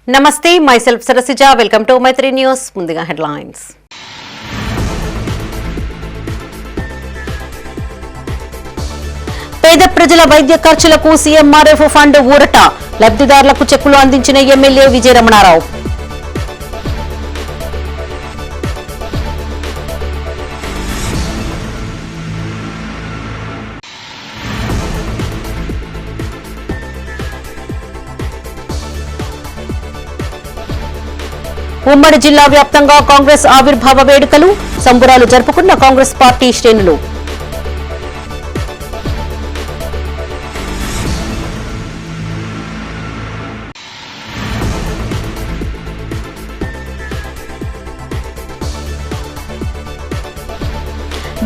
నమస్తే myself Sarasija welcome to Maitri news. ముందుగా headlines. పేద ప్రజల వైద్య ఖర్చులకు సీఎంఆర్ఎఫ్ ఫండ్ ఊరట, లబ్ధిదారులకు చెక్కులు అందించిన ఎమ్మెల్యే విజయ రమణారావు. ఉమ్మడి జిల్లా వ్యాప్తంగా కాంగ్రెస్ ఆవిర్భావ వేడుకలు, సంబురాలు జరుపుకున్న కాంగ్రెస్ పార్టీ శ్రేణులు.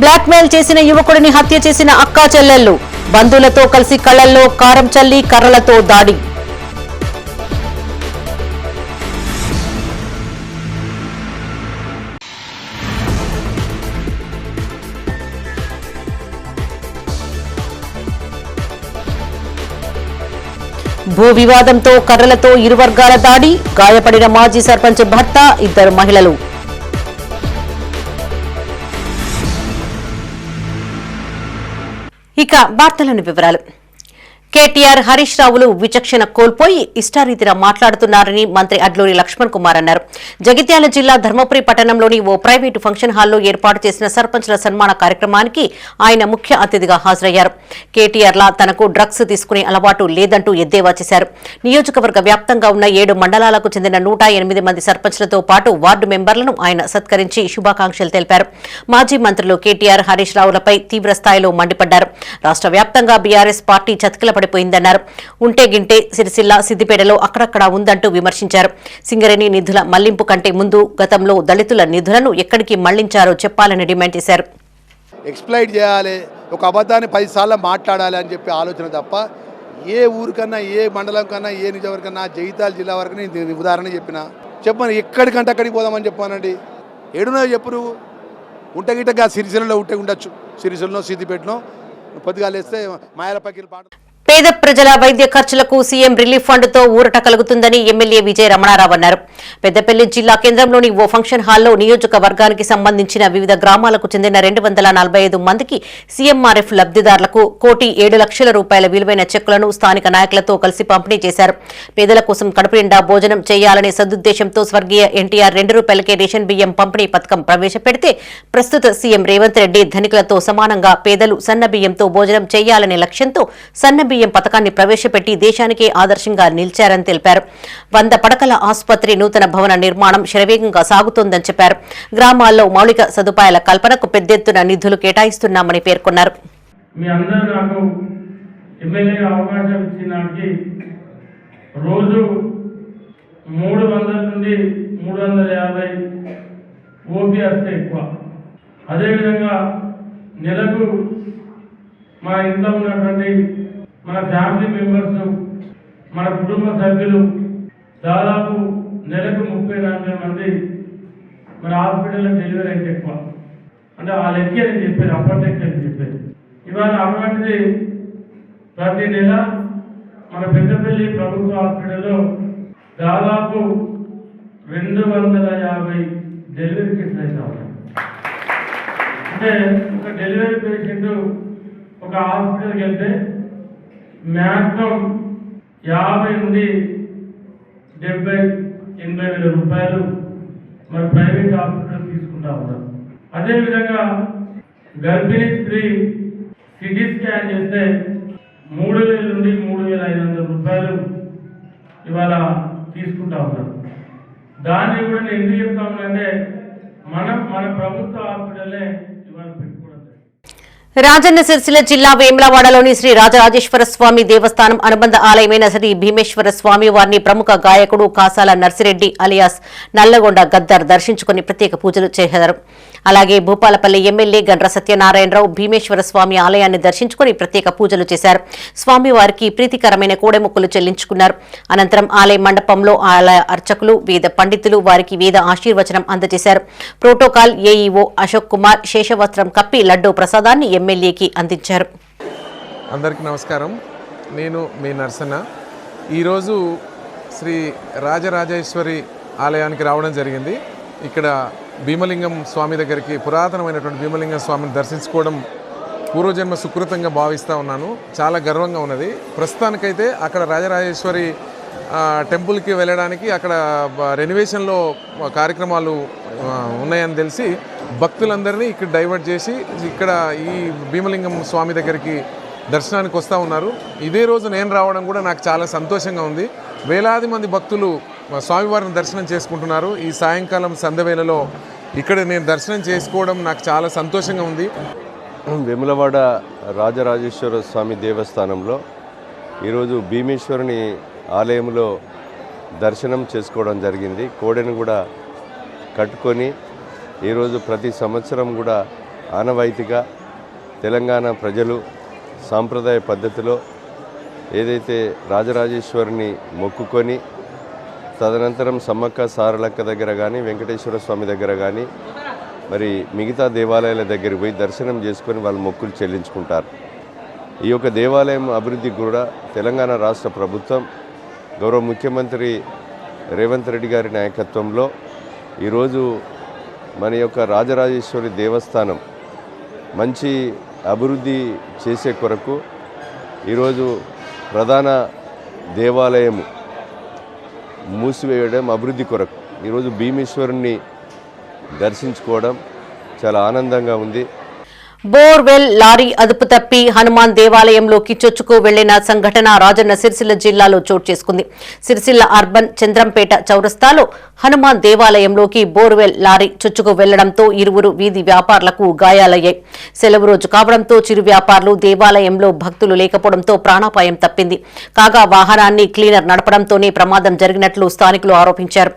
బ్లాక్మెయిల్ చేసిన యువకుడిని హత్య చేసిన అక్కా చెల్లెళ్లు, బంధువులతో కలిసి కళ్లల్లో కారం చల్లి కర్రలతో దాడి. భూ వివాదంతో కర్రలతో ఇరు వర్గాల దాడి, గాయపడిన మాజీ సర్పంచ్ భర్త, ఇద్దరు మహిళలు. ఇక వార్తలోని వివరాలు. కేటీఆర్, హరీష్ రావులు విచక్షణ కోల్పోయి ఇష్టారీతిన మాట్లాడుతున్నారని మంత్రి అడ్లూరి లక్ష్మణ్ కుమార్ అన్నారు. జగిత్యాల జిల్లా ధర్మపురి పట్టణంలోని ఓ ప్రైవేటు ఫంక్షన్ హాల్లో ఏర్పాటు చేసిన సర్పంచ్ల సన్మాన కార్యక్రమానికి ఆయన ముఖ్య అతిథిగా హాజరయ్యారు. కేటీఆర్లా తనకు డ్రగ్స్ తీసుకునే అలవాటు లేదంటూ ఎద్దేవా చేశారు. నియోజకవర్గ వ్యాప్తంగా ఉన్న 7 మండలాలకు చెందిన 108 మంది సర్పంచ్లతో పాటు వార్డు మెంబర్లను ఆయన సత్కరించి శుభాకాంక్షలు తెలిపారు. మాజీ మంత్రులు కేటీఆర్, హరీష్ రావులపై తీవ్రస్థాయిలో మండిపడ్డారు. రాష్ట్ర వ్యాప్తంగా బీఆర్ఎస్ పార్టీ చతికిల పడిపోయిందన్నారు. ఉంటే గింటే సిరిసిల్ల, సిద్దిపేటలో అక్కడక్కడా ఉందంటూ విమర్శించారు. సింగరేణి నిధుల మళ్లింపు కంటే ముందు గతంలో దళితుల నిధులను ఎక్కడికి మళ్లించారో చెప్పాలని డిమాండ్ చేశారు. ఎక్స్ప్లైట్ చేయాలి, ఒక అబద్ధాన్ని 10 సార్లు మాట్లాడాలి అని చెప్పి ఆలోచన తప్ప ఏ ఊరికన్నా, ఏ మండలం కన్నా, ఏ నిజవర్కన్నా, జగిత్యాల జిల్లా వరకు నేను ఉదాహరణ చెప్పాను. ఎక్కడికంటే అక్కడికి పోదామని చెప్పానండి. ఏడునో చెప్పు, నువ్వు ఉంటగిట్టగా సిరిసిల్లలో ఉండొచ్చు, సిరిసిల్లో, సిద్దిపేటలో పొద్దుగా లేస్తే మాయల పక్కిల పాట. పేద ప్రజల వైద్య ఖర్చులకు సీఎం రిలీఫ్ ఫండ్ తో ఊరట కలుగుతుందని ఎమ్మెల్యే విజయ రమణారావు అన్నారు. పెద్దపల్లి జిల్లా కేంద్రంలోని ఓ ఫంక్షన్ హాల్లో నియోజకవర్గానికి సంబంధించిన వివిధ గ్రామాలకు చెందిన 245 మందికి సీఎంఆర్ఎఫ్ లబ్ధిదారులకు 1,07,00,000 రూపాయల విలువైన చెక్కులను స్థానిక నాయకులతో కలిసి పంపిణీ చేశారు. పేదల కోసం కడుపు నిండా భోజనం చేయాలనే సదుద్దేశంతో స్వర్గీయ ఎన్టీఆర్ 2 రూపాయలకే రేషన్ బియ్యం పంపిణీ పథకం ప్రవేశపెడితే ప్రస్తుత సీఎం రేవంత్ రెడ్డి ధనికులతో సమానంగా పేదలు సన్న బియ్యంతో భోజనం చేయాలనే లక్ష్యంతో సన్న బియ్యం పథకాన్ని ప్రవేశపెట్టి దేశానికే ఆదర్శంగా నిలిచారని తెలిపారు. 100 పడకల ఆసుపత్రి నూతన భవన నిర్మాణం శరవేగంగా సాగుతోందని చెప్పారు. గ్రామాల్లో మౌలిక సదుపాయాల కల్పనకు పెద్ద ఎత్తున నిధులు కేటాయిస్తున్నామని పేర్కొన్నారు. రోజు 300 నుండి 350 ఓపీ వస్తే ఎక్కువ. అదేవిధంగా నెలకు మా ఇంట్లో ఉన్నటువంటి మన ఫ్యామిలీ మెంబర్స్, మన కుటుంబ సభ్యులు దాదాపు నెలకు 30-40 మంది మన హాస్పిటల్లో డెలివరీ అయితే ఎక్కువ. అంటే ఆ లెక్కే అని చెప్పేది, అప్పటి లెక్క అని చెప్పేది. ఇవాళ అటువంటిది ప్రతి నెల మన పెద్దపల్లి ప్రభుత్వ హాస్పిటల్లో దాదాపు 250 డెలివరీ కేసులు అయితే ఉన్నాయి. అంటే ఒక డెలివరీ పేషెంట్ ఒక హాస్పిటల్కి వెళ్తే మ్యాక్సిమం 50 నుండి 70-80 వేల రూపాయలు మన ప్రైవేట్ హాస్పిటల్ తీసుకుంటా ఉన్నారు. అదేవిధంగా గర్భిణీ స్త్రీ సిటీ స్కాన్ చేస్తే 3,000 నుండి 3,500 రూపాయలు ఇవాళ తీసుకుంటా ఉన్నారు. దాన్ని కూడా నేను ఎందుకు చెప్తా ఉన్నానంటే మన ప్రభుత్వ హాస్పిటల్లే ఇవాళ పెట్టుకోవడం. రాజన్న సిరిసిల్ల జిల్లా వేములవాడలోని శ్రీ రాజరాజేశ్వర స్వామి దేవస్థానం అనుబంధ ఆలయమైన శ్రీ భీమేశ్వర స్వామి వారిని ప్రముఖ గాయకుడు కాసాల నర్సిరెడ్డి అలియాస్ నల్లగొండ గద్దర్ దర్శించుకుని ప్రత్యేక పూజలు చేశారు. అలాగే భూపాలపల్లి ఎమ్మెల్యే గండ్ర సత్యనారాయణరావు భీమేశ్వర స్వామి ఆలయాన్ని దర్శించుకుని ప్రత్యేక పూజలు చేశారు. స్వామివారికి ప్రీతికరమైన కోడెముక్కులు చెల్లించుకున్నారు. అనంతరం ఆలయ మండపంలో ఆలయ అర్చకులు, వేద పండితులు వారికి వేద ఆశీర్వచనం అందజేశారు. ప్రోటోకాల్ ఏఈఓ అశోక్ కుమార్ శేషవస్త్రం కప్పి లడ్డూ ప్రసాదాన్ని ఎమ్మెల్యేకి అందించారు. అందరికీ నమస్కారం. నేను మీ నర్సన్న. ఈరోజు శ్రీ రాజరాజేశ్వరి ఆలయానికి రావడం జరిగింది. ఇక్కడ భీమలింగం స్వామి దగ్గరికి, పురాతనమైనటువంటి భీమలింగం స్వామిని దర్శించుకోవడం పూర్వజన్మ సుకృతంగా భావిస్తూ ఉన్నాను. చాలా గర్వంగా ఉన్నది. ప్రస్తుతానికైతే అక్కడ రాజరాజేశ్వరి టెంపుల్కి వెళ్ళడానికి అక్కడ రెనోవేషన్లో కార్యక్రమాలు ఉన్నాయని తెలిసి భక్తులందరినీ ఇక్కడ డైవర్ట్ చేసి ఇక్కడ ఈ భీమలింగం స్వామి దగ్గరికి దర్శనానికి వస్తూ ఉన్నారు. ఇదే రోజు నేను రావడం కూడా నాకు చాలా సంతోషంగా ఉంది. వేలాది మంది భక్తులు స్వామివారిని దర్శనం చేసుకుంటున్నారు. ఈ సాయంకాలం సంధ్యవేళలో ఇక్కడ నేను దర్శనం చేసుకోవడం నాకు చాలా సంతోషంగా ఉంది. వేములవాడ రాజరాజేశ్వర స్వామి దేవస్థానంలో ఈరోజు భీమేశ్వరుని ఆలయంలో దర్శనం చేసుకోవడం జరిగింది. కోడెను కూడా కట్టుకొని ఈరోజు ప్రతి సంవత్సరం కూడా ఆనవాయితీగా తెలంగాణ ప్రజలు సాంప్రదాయ పద్ధతిలో ఏదైతే రాజరాజేశ్వరిని మొక్కుకొని తదనంతరం సమ్మక్క సారలక్క దగ్గర కానీ వెంకటేశ్వర స్వామి దగ్గర కానీ మరి మిగతా దేవాలయాల దగ్గరికి పోయి దర్శనం చేసుకొని వాళ్ళు మొక్కులు చెల్లించుకుంటారు. ఈ యొక్క దేవాలయం అభివృద్ధికి కూడా తెలంగాణ రాష్ట్ర ప్రభుత్వం గౌరవ ముఖ్యమంత్రి రేవంత్ రెడ్డి గారి నాయకత్వంలో ఈరోజు మన యొక్క రాజరాజేశ్వరి దేవస్థానం మంచి అభివృద్ధి చేసే కొరకు ఈరోజు ప్రధాన దేవాలయము మూసివేయడం అభివృద్ధి కొరకు ఈరోజు భీమేశ్వరుని దర్శించుకోవడం చాలా ఆనందంగా ఉంది. బోర్వెల్ లారీ అదుపు తప్పి హనుమాన్ దేవాలయంలోకి చొచ్చుకు వెళ్లిన సంఘటన రాజన్న సిరిసిల్ల జిల్లాలో చోటు చేసుకుంది. సిరిసిల్ల అర్బన్ చంద్రంపేట చౌరస్తాలో హనుమాన్ దేవాలయంలోకి బోర్వెల్ లారీ చొచ్చుకు వెళ్లడంతో ఇరువురు వీధి వ్యాపారులకు గాయాలయ్యాయి. సెలవు రోజు కావడంతో చిరు వ్యాపారులు దేవాలయంలో భక్తులు లేకపోవడంతో ప్రాణాపాయం తప్పింది. కాగా వాహనాన్ని క్లీనర్ నడపడంతోనే ప్రమాదం జరిగినట్లు స్థానికులు ఆరోపించారు.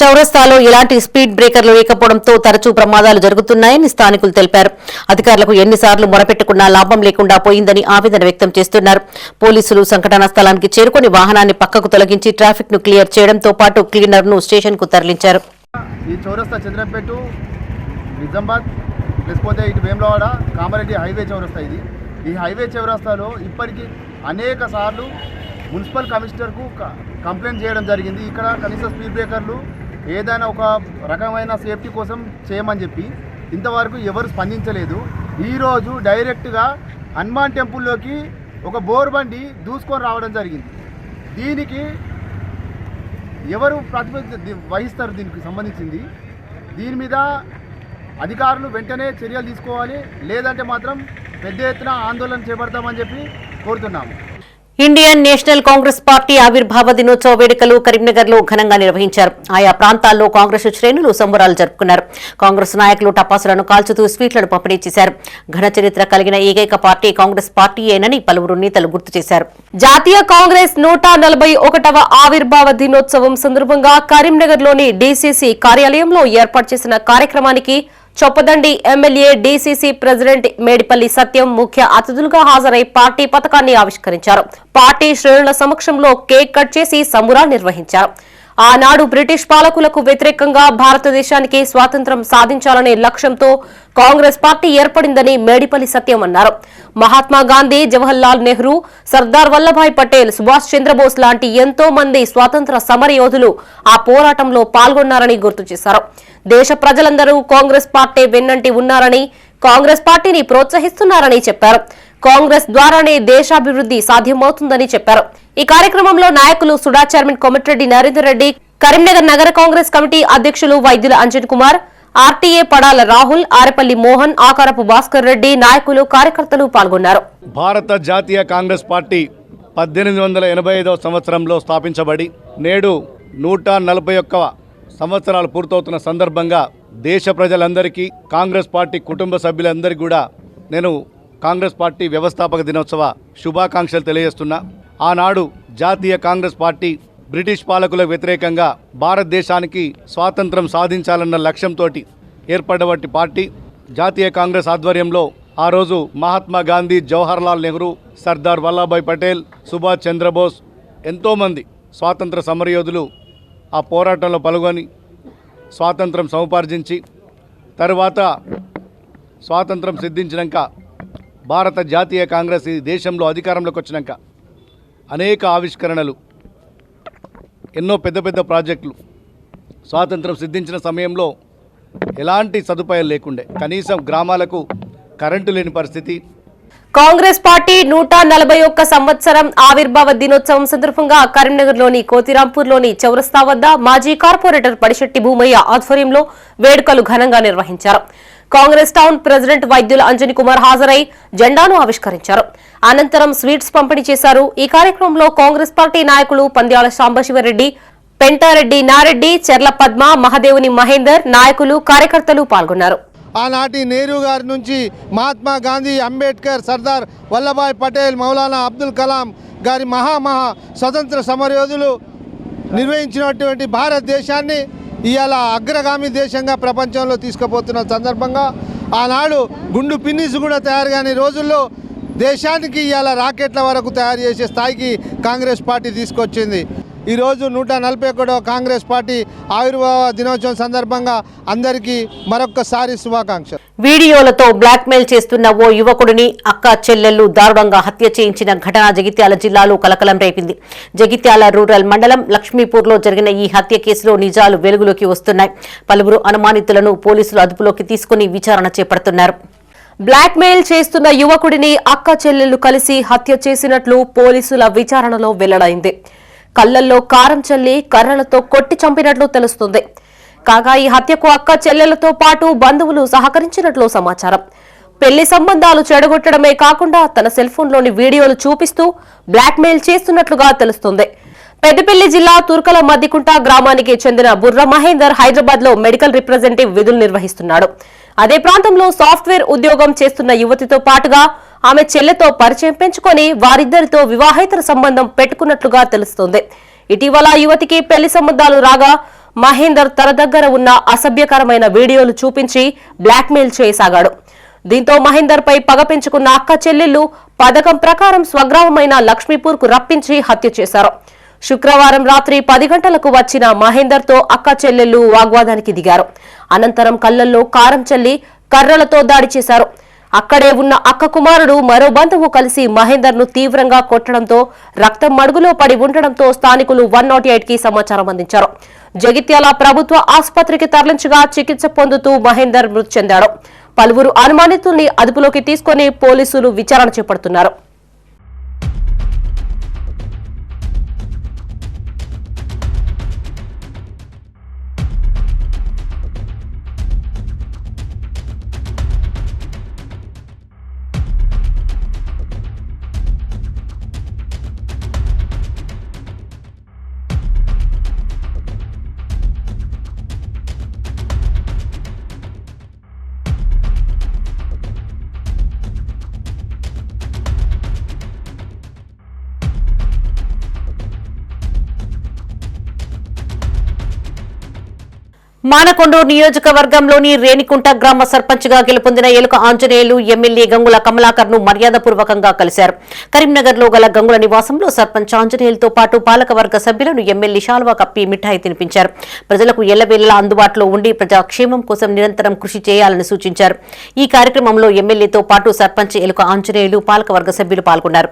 చౌరస్తాలో ఎలాంటి స్పీడ్ బ్రేకర్లు లేకపోవడంతో తరచూ ప్రమాదాలు జరుగుతున్నాయని స్థానికులు తెలిపారు. అధికారులకు ఎన్నిసార్లు మొరపెట్టుకున్నా లాభం లేకుండా పోయిందని ఆవేదన వ్యక్తం చేస్తున్నారు. పోలీసులు సంఘటనా స్థలానికి చేరుకుని వాహనాన్ని పక్కకు తొలగించి ట్రాఫిక్ ను క్లియర్ చేయడంతో పాటు క్లీనర్ ను స్టేషన్ కు తరలించారు. ఈ చౌరస్తా చంద్రంపేట నిజామాబాద్ లేకపోతే ఇటు వేములవాడ కామారెడ్డి హైవే చౌరస్తా ఇది. ఈ హైవే చౌరస్తాలో ఇప్పటికీ అనేక సార్లు మున్సిపల్ కమిషనర్కు కంప్లైంట్ చేయడం జరిగింది. ఇక్కడ కనీస స్పీడ్ బ్రేకర్లు ఏదైనా ఒక రకమైన సేఫ్టీ కోసం చేయమని చెప్పి ఇంతవరకు ఎవరు స్పందించలేదు. ఈరోజు డైరెక్ట్గా హనుమాన్ టెంపుల్లోకి ఒక బోర్ బండి దూసుకొని రావడం జరిగింది. దీనికి ఎవరు ప్రతిబద్ధ వహిస్తారు? దీనికి సంబంధించింది దీని మీద అధికారులు వెంటనే చర్యలు తీసుకోవాలి, లేదంటే మాత్రం పెద్ద ఎత్తున ఆందోళన చేపడతామని చెప్పి కోరుతున్నాము. ఇండియన్ నేషనల్ కాంగ్రెస్ పార్టీ ఆవిర్భావ దినోత్సవ వేడుకలు కరీంనగర్ లో ఘనంగా నిర్వహించారు. ఆయా ప్రాంతాల్లో కాంగ్రెస్ శ్రేణులు సంబరాలు జరుపుకున్నారు. కాంగ్రెస్ నాయకులు టపాసులను కాల్చుతూ స్వీట్లను పంపిణీ చేశారు. ఘన చరిత్ర కలిగిన ఏకైక పార్టీ కాంగ్రెస్ పార్టీయేనని పలువురు నేతలు గుర్తు చేశారు. జాతీయ కాంగ్రెస్ 141వ ఆవిర్భావ దినోత్సవం సందర్భంగా కరీంనగర్లోని డీసీసీ కార్యాలయంలో ఏర్పాటు చేసిన కార్యక్రమానికి Choppadandi MLA DCC president Medipalli Satyam ముఖ్య అతిథులుగా హాజరై పార్టీ పతాకాన్ని ఆవిష్కరించారు. పార్టీ శ్రేణుల సమక్షంలో కేక్ కట్ చేసి సంబురాలు నిర్వహించారు. ఆనాడు బ్రిటిష్ పాలకులకు వ్యతిరేకంగా భారతదేశానికి స్వాతంత్ర్యం సాధించాలనే లక్ష్యంతో కాంగ్రెస్ పార్టీ ఏర్పడిందని మేడిపల్లి సత్యం అన్నారు. మహాత్మా గాంధీ, జవహర్ లాల్ నెహ్రూ, సర్దార్ వల్లభాయ్ పటేల్, సుభాష్ చంద్రబోస్ లాంటి ఎంతో మంది స్వాతంత్ర సమరయోధులు ఆ పోరాటంలో పాల్గొన్నారని గుర్తు చేశారు. దేశ ప్రజలందరూ కాంగ్రెస్ పార్టీ వెన్నంటి ఉన్నారని, కాంగ్రెస్ పార్టీని ప్రోత్సహిస్తున్నారని చెప్పారు. కాంగ్రెస్ ద్వారానే దేశాభివృద్ధి సాధ్యమవుతుందని చెప్పారు. ఈ కార్యక్రమంలో నాయకులు సుడా చైర్మన్ కోమటిరెడ్డి నరేందర్ రెడ్డి, కరీంనగర్ నగర కాంగ్రెస్ కమిటీ అధ్యక్షులు వైద్యుల అంజన్ కుమార్, ఆర్టీఏ పడాల రాహుల్, ఆరెపల్లి మోహన్, ఆకారపు భాస్కర్ రెడ్డి, నాయకులు, కార్యకర్తలు పాల్గొన్నారు. భారత జాతీయ కాంగ్రెస్ పార్టీ 1885వ సంవత్సరంలో స్థాపించబడి నేడు 141 సంవత్సరాలు పూర్తవుతున్న సందర్భంగా దేశ ప్రజలందరికీ, కాంగ్రెస్ పార్టీ కుటుంబ సభ్యులందరికీ కూడా నేను కాంగ్రెస్ పార్టీ వ్యవస్థాపక దినోత్సవ శుభాకాంక్షలు తెలియజేస్తున్నా. ఆనాడు జాతీయ కాంగ్రెస్ పార్టీ బ్రిటిష్ పాలకులకు వ్యతిరేకంగా భారతదేశానికి స్వాతంత్రం సాధించాలన్న లక్ష్యంతో ఏర్పడబట్టి పార్టీ జాతీయ కాంగ్రెస్ ఆధ్వర్యంలో ఆ రోజు మహాత్మా గాంధీ, జవహర్ లాల్ నెహ్రూ, సర్దార్ వల్లభాయ్ పటేల్, సుభాష్ చంద్రబోస్ ఎంతోమంది స్వాతంత్ర సమరయోధులు ఆ పోరాటంలో పాల్గొని స్వాతంత్రం సముపార్జించి తరువాత స్వాతంత్రం సిద్ధించినాక భారత జాతీయ కాంగ్రెస్ ఈ దేశంలో అధికారంలోకి వచ్చినాక అనేక ఆవిష్కరణలు ఎన్నో పెద్ద పెద్ద ప్రాజెక్టులు స్వాతంత్రం సిద్ధించిన సమయంలో ఎలాంటి సదుపాయాలు లేకుండే, కనీసం గ్రామాలకు కరెంటు లేని పరిస్థితి. కాంగ్రెస్ పార్టీ 141 సంవత్సరం ఆవిర్భావ దినోత్సవం సందర్భంగా కరీంనగర్లోని కోతిరాంపూర్లోని చౌరస్తా వద్ద మాజీ కార్పొరేటర్ పడిశెట్టి భూమయ్య ఆధ్వర్యంలో వేడుకలు ఘనంగా నిర్వహించారు. కాంగ్రెస్ టౌన్ ప్రెసిడెంట్ వైద్యుల అంజనీ కుమార్ హాజరై జెండాను ఆవిష్కరించారు. అనంతరం స్వీట్స్ పంపిణీ చేశారు. ఈ కార్యక్రమంలో కాంగ్రెస్ పార్టీ నాయకులు పంద్యాల సాంబశివరెడ్డి, పెంటారెడ్డి నారెడ్డి, చెర్ల పద్మ, మహదేవుని మహేందర్, నాయకులు, కార్యకర్తలు పాల్గొన్నారు. ఆనాటి నెహ్రూ గారి నుంచి మహాత్మా గాంధీ, అంబేద్కర్, సర్దార్ వల్లభాయ్ పటేల్, మౌలానా అబ్దుల్ కలాం గారి మహా స్వతంత్ర సమరయోధులు నిర్వహించినటువంటి భారతదేశాన్ని ఇవాళ అగ్రగామి దేశంగా ప్రపంచంలో తీసుకుపోతున్న సందర్భంగా ఆనాడు గుండు పిన్నిస్ కూడా తయారు కాని రోజుల్లో దేశానికి ఇవాళ రాకెట్ల వరకు తయారు చేసే స్థాయికి కాంగ్రెస్ పార్టీ తీసుకొచ్చింది. ఈరోజు 141వ కాంగ్రెస్ పార్టీ ఆవిర్భావ దినోత్సవం సందర్భంగా అందరికీ మరొక్కసారి శుభాకాంక్షలు. వీడియోలతో బ్లాక్మెయిల్ చేస్తున్న ఓ యువకుడిని అక్క చెల్లెళ్లు దారుణంగా హత్య చేయించిన ఘటన జగిత్యాల జిల్లాలో కలకలం రేపింది. జగిత్యాల రూరల్ మండలం లక్ష్మీపూర్లో జరిగిన ఈ హత్య కేసులో నిజాలు వెలుగులోకి వస్తున్నాయి. పలువురు అనుమానితులను పోలీసులు అదుపులోకి తీసుకుని విచారణ చేపడుతున్నారు. బ్లాక్మెయిల్ చేస్తున్న యువకుడిని అక్క చెల్లెళ్లు కలిసి హత్య చేసినట్లు పోలీసుల విచారణలో వెల్లడైంది. కళ్లల్లో కారం చల్లి కర్రలతో కొట్టి చంపినట్లు తెలుస్తుంది. కాగా ఈ హత్యకు అక్క చెల్లెలతో పాటు బంధువులు సహకరించినట్లు సమాచారం. పెళ్లి సంబంధాలు చెడగొట్టడమే కాకుండా తన సెల్ ఫోన్లోని వీడియోలు చూపిస్తూ బ్లాక్మెయిల్ చేస్తున్నట్లుగా తెలుస్తుంది. పెద్దపల్లి జిల్లా తుర్కల మద్దికుంట గ్రామానికి చెందిన బుర్ర మహేందర్ హైదరాబాద్ లో మెడికల్ రిప్రజెంటేటివ్ విధులు నిర్వహిస్తున్నాడు. అదే ప్రాంతంలో సాఫ్ట్వేర్ ఉద్యోగం చేస్తున్న యువతితో పాటుగా ఆమె చెల్లెతో పరిచయం పెంచుకొని వారిద్దరితో వివాహేతర సంబంధం పెట్టుకున్నట్లుగా తెలుస్తోంది. ఇటీవల యువతికి పెళ్లి సంబంధాలు రాగా మహేందర్ తన దగ్గర ఉన్న అసభ్యకరమైన వీడియోలు చూపించి బ్లాక్మెయిల్ చేయసాగాడు. దీంతో మహేందర్ పై పగ పెంచుకున్న అక్క చెల్లెళ్లు పథకం ప్రకారం స్వగ్రామమైన లక్ష్మీపూర్ కు రప్పించి హత్య చేశారు. శుక్రవారం రాత్రి 10 గంటలకు వచ్చిన మహేందర్ తో అక్క చెల్లెళ్లు వాగ్వాదానికి దిగారు. అనంతరం కళ్లల్లో కారం చల్లి కర్రలతో దాడి చేశారు. అక్కడే ఉన్న అక్క కుమారుడు మరో బంధువు కలిసి మహేందర్ ను తీవ్రంగా కొట్టడంతో రక్తం మడుగులో పడి ఉండడంతో స్థానికులు 108 కి సమాచారం అందించారు. జగిత్యాల ప్రభుత్వ ఆసుపత్రికి తరలించగా చికిత్స పొందుతూ మహేందర్ మృతి చెందాడు. పలువురు అనుమానితుల్ని అదుపులోకి తీసుకుని పోలీసులు విచారణ చేపడుతున్నారు. మానకొండూరు నియోజకవర్గంలోని రేణికుంట గ్రామ సర్పంచ్ గా గెలుపొందిన ఎలుక ఆంజనేయులు ఎమ్మెల్యే గంగుల కమలాకర్ ను మర్యాదపూర్వకంగా కలిశారు. కరీంనగర్ లో గల గంగుల నివాసంలో సర్పంచ్ ఆంజనేయులతో పాటు పాలకవర్గ సభ్యులను ఎమ్మెల్యే శాల్వా కప్పి మిఠాయి తినిపించారు. ప్రజలకు ఎల్లవేళలా అందుబాటులో ఉండి ప్రజాక్షేమం కోసం నిరంతరం కృషి చేయాలని సూచించారు. ఈ కార్యక్రమంలో ఎమ్మెల్యేతో పాటు సర్పంచ్ ఎలుక ఆంజనేయులు, పాలకవర్గ సభ్యులు పాల్గొన్నారు.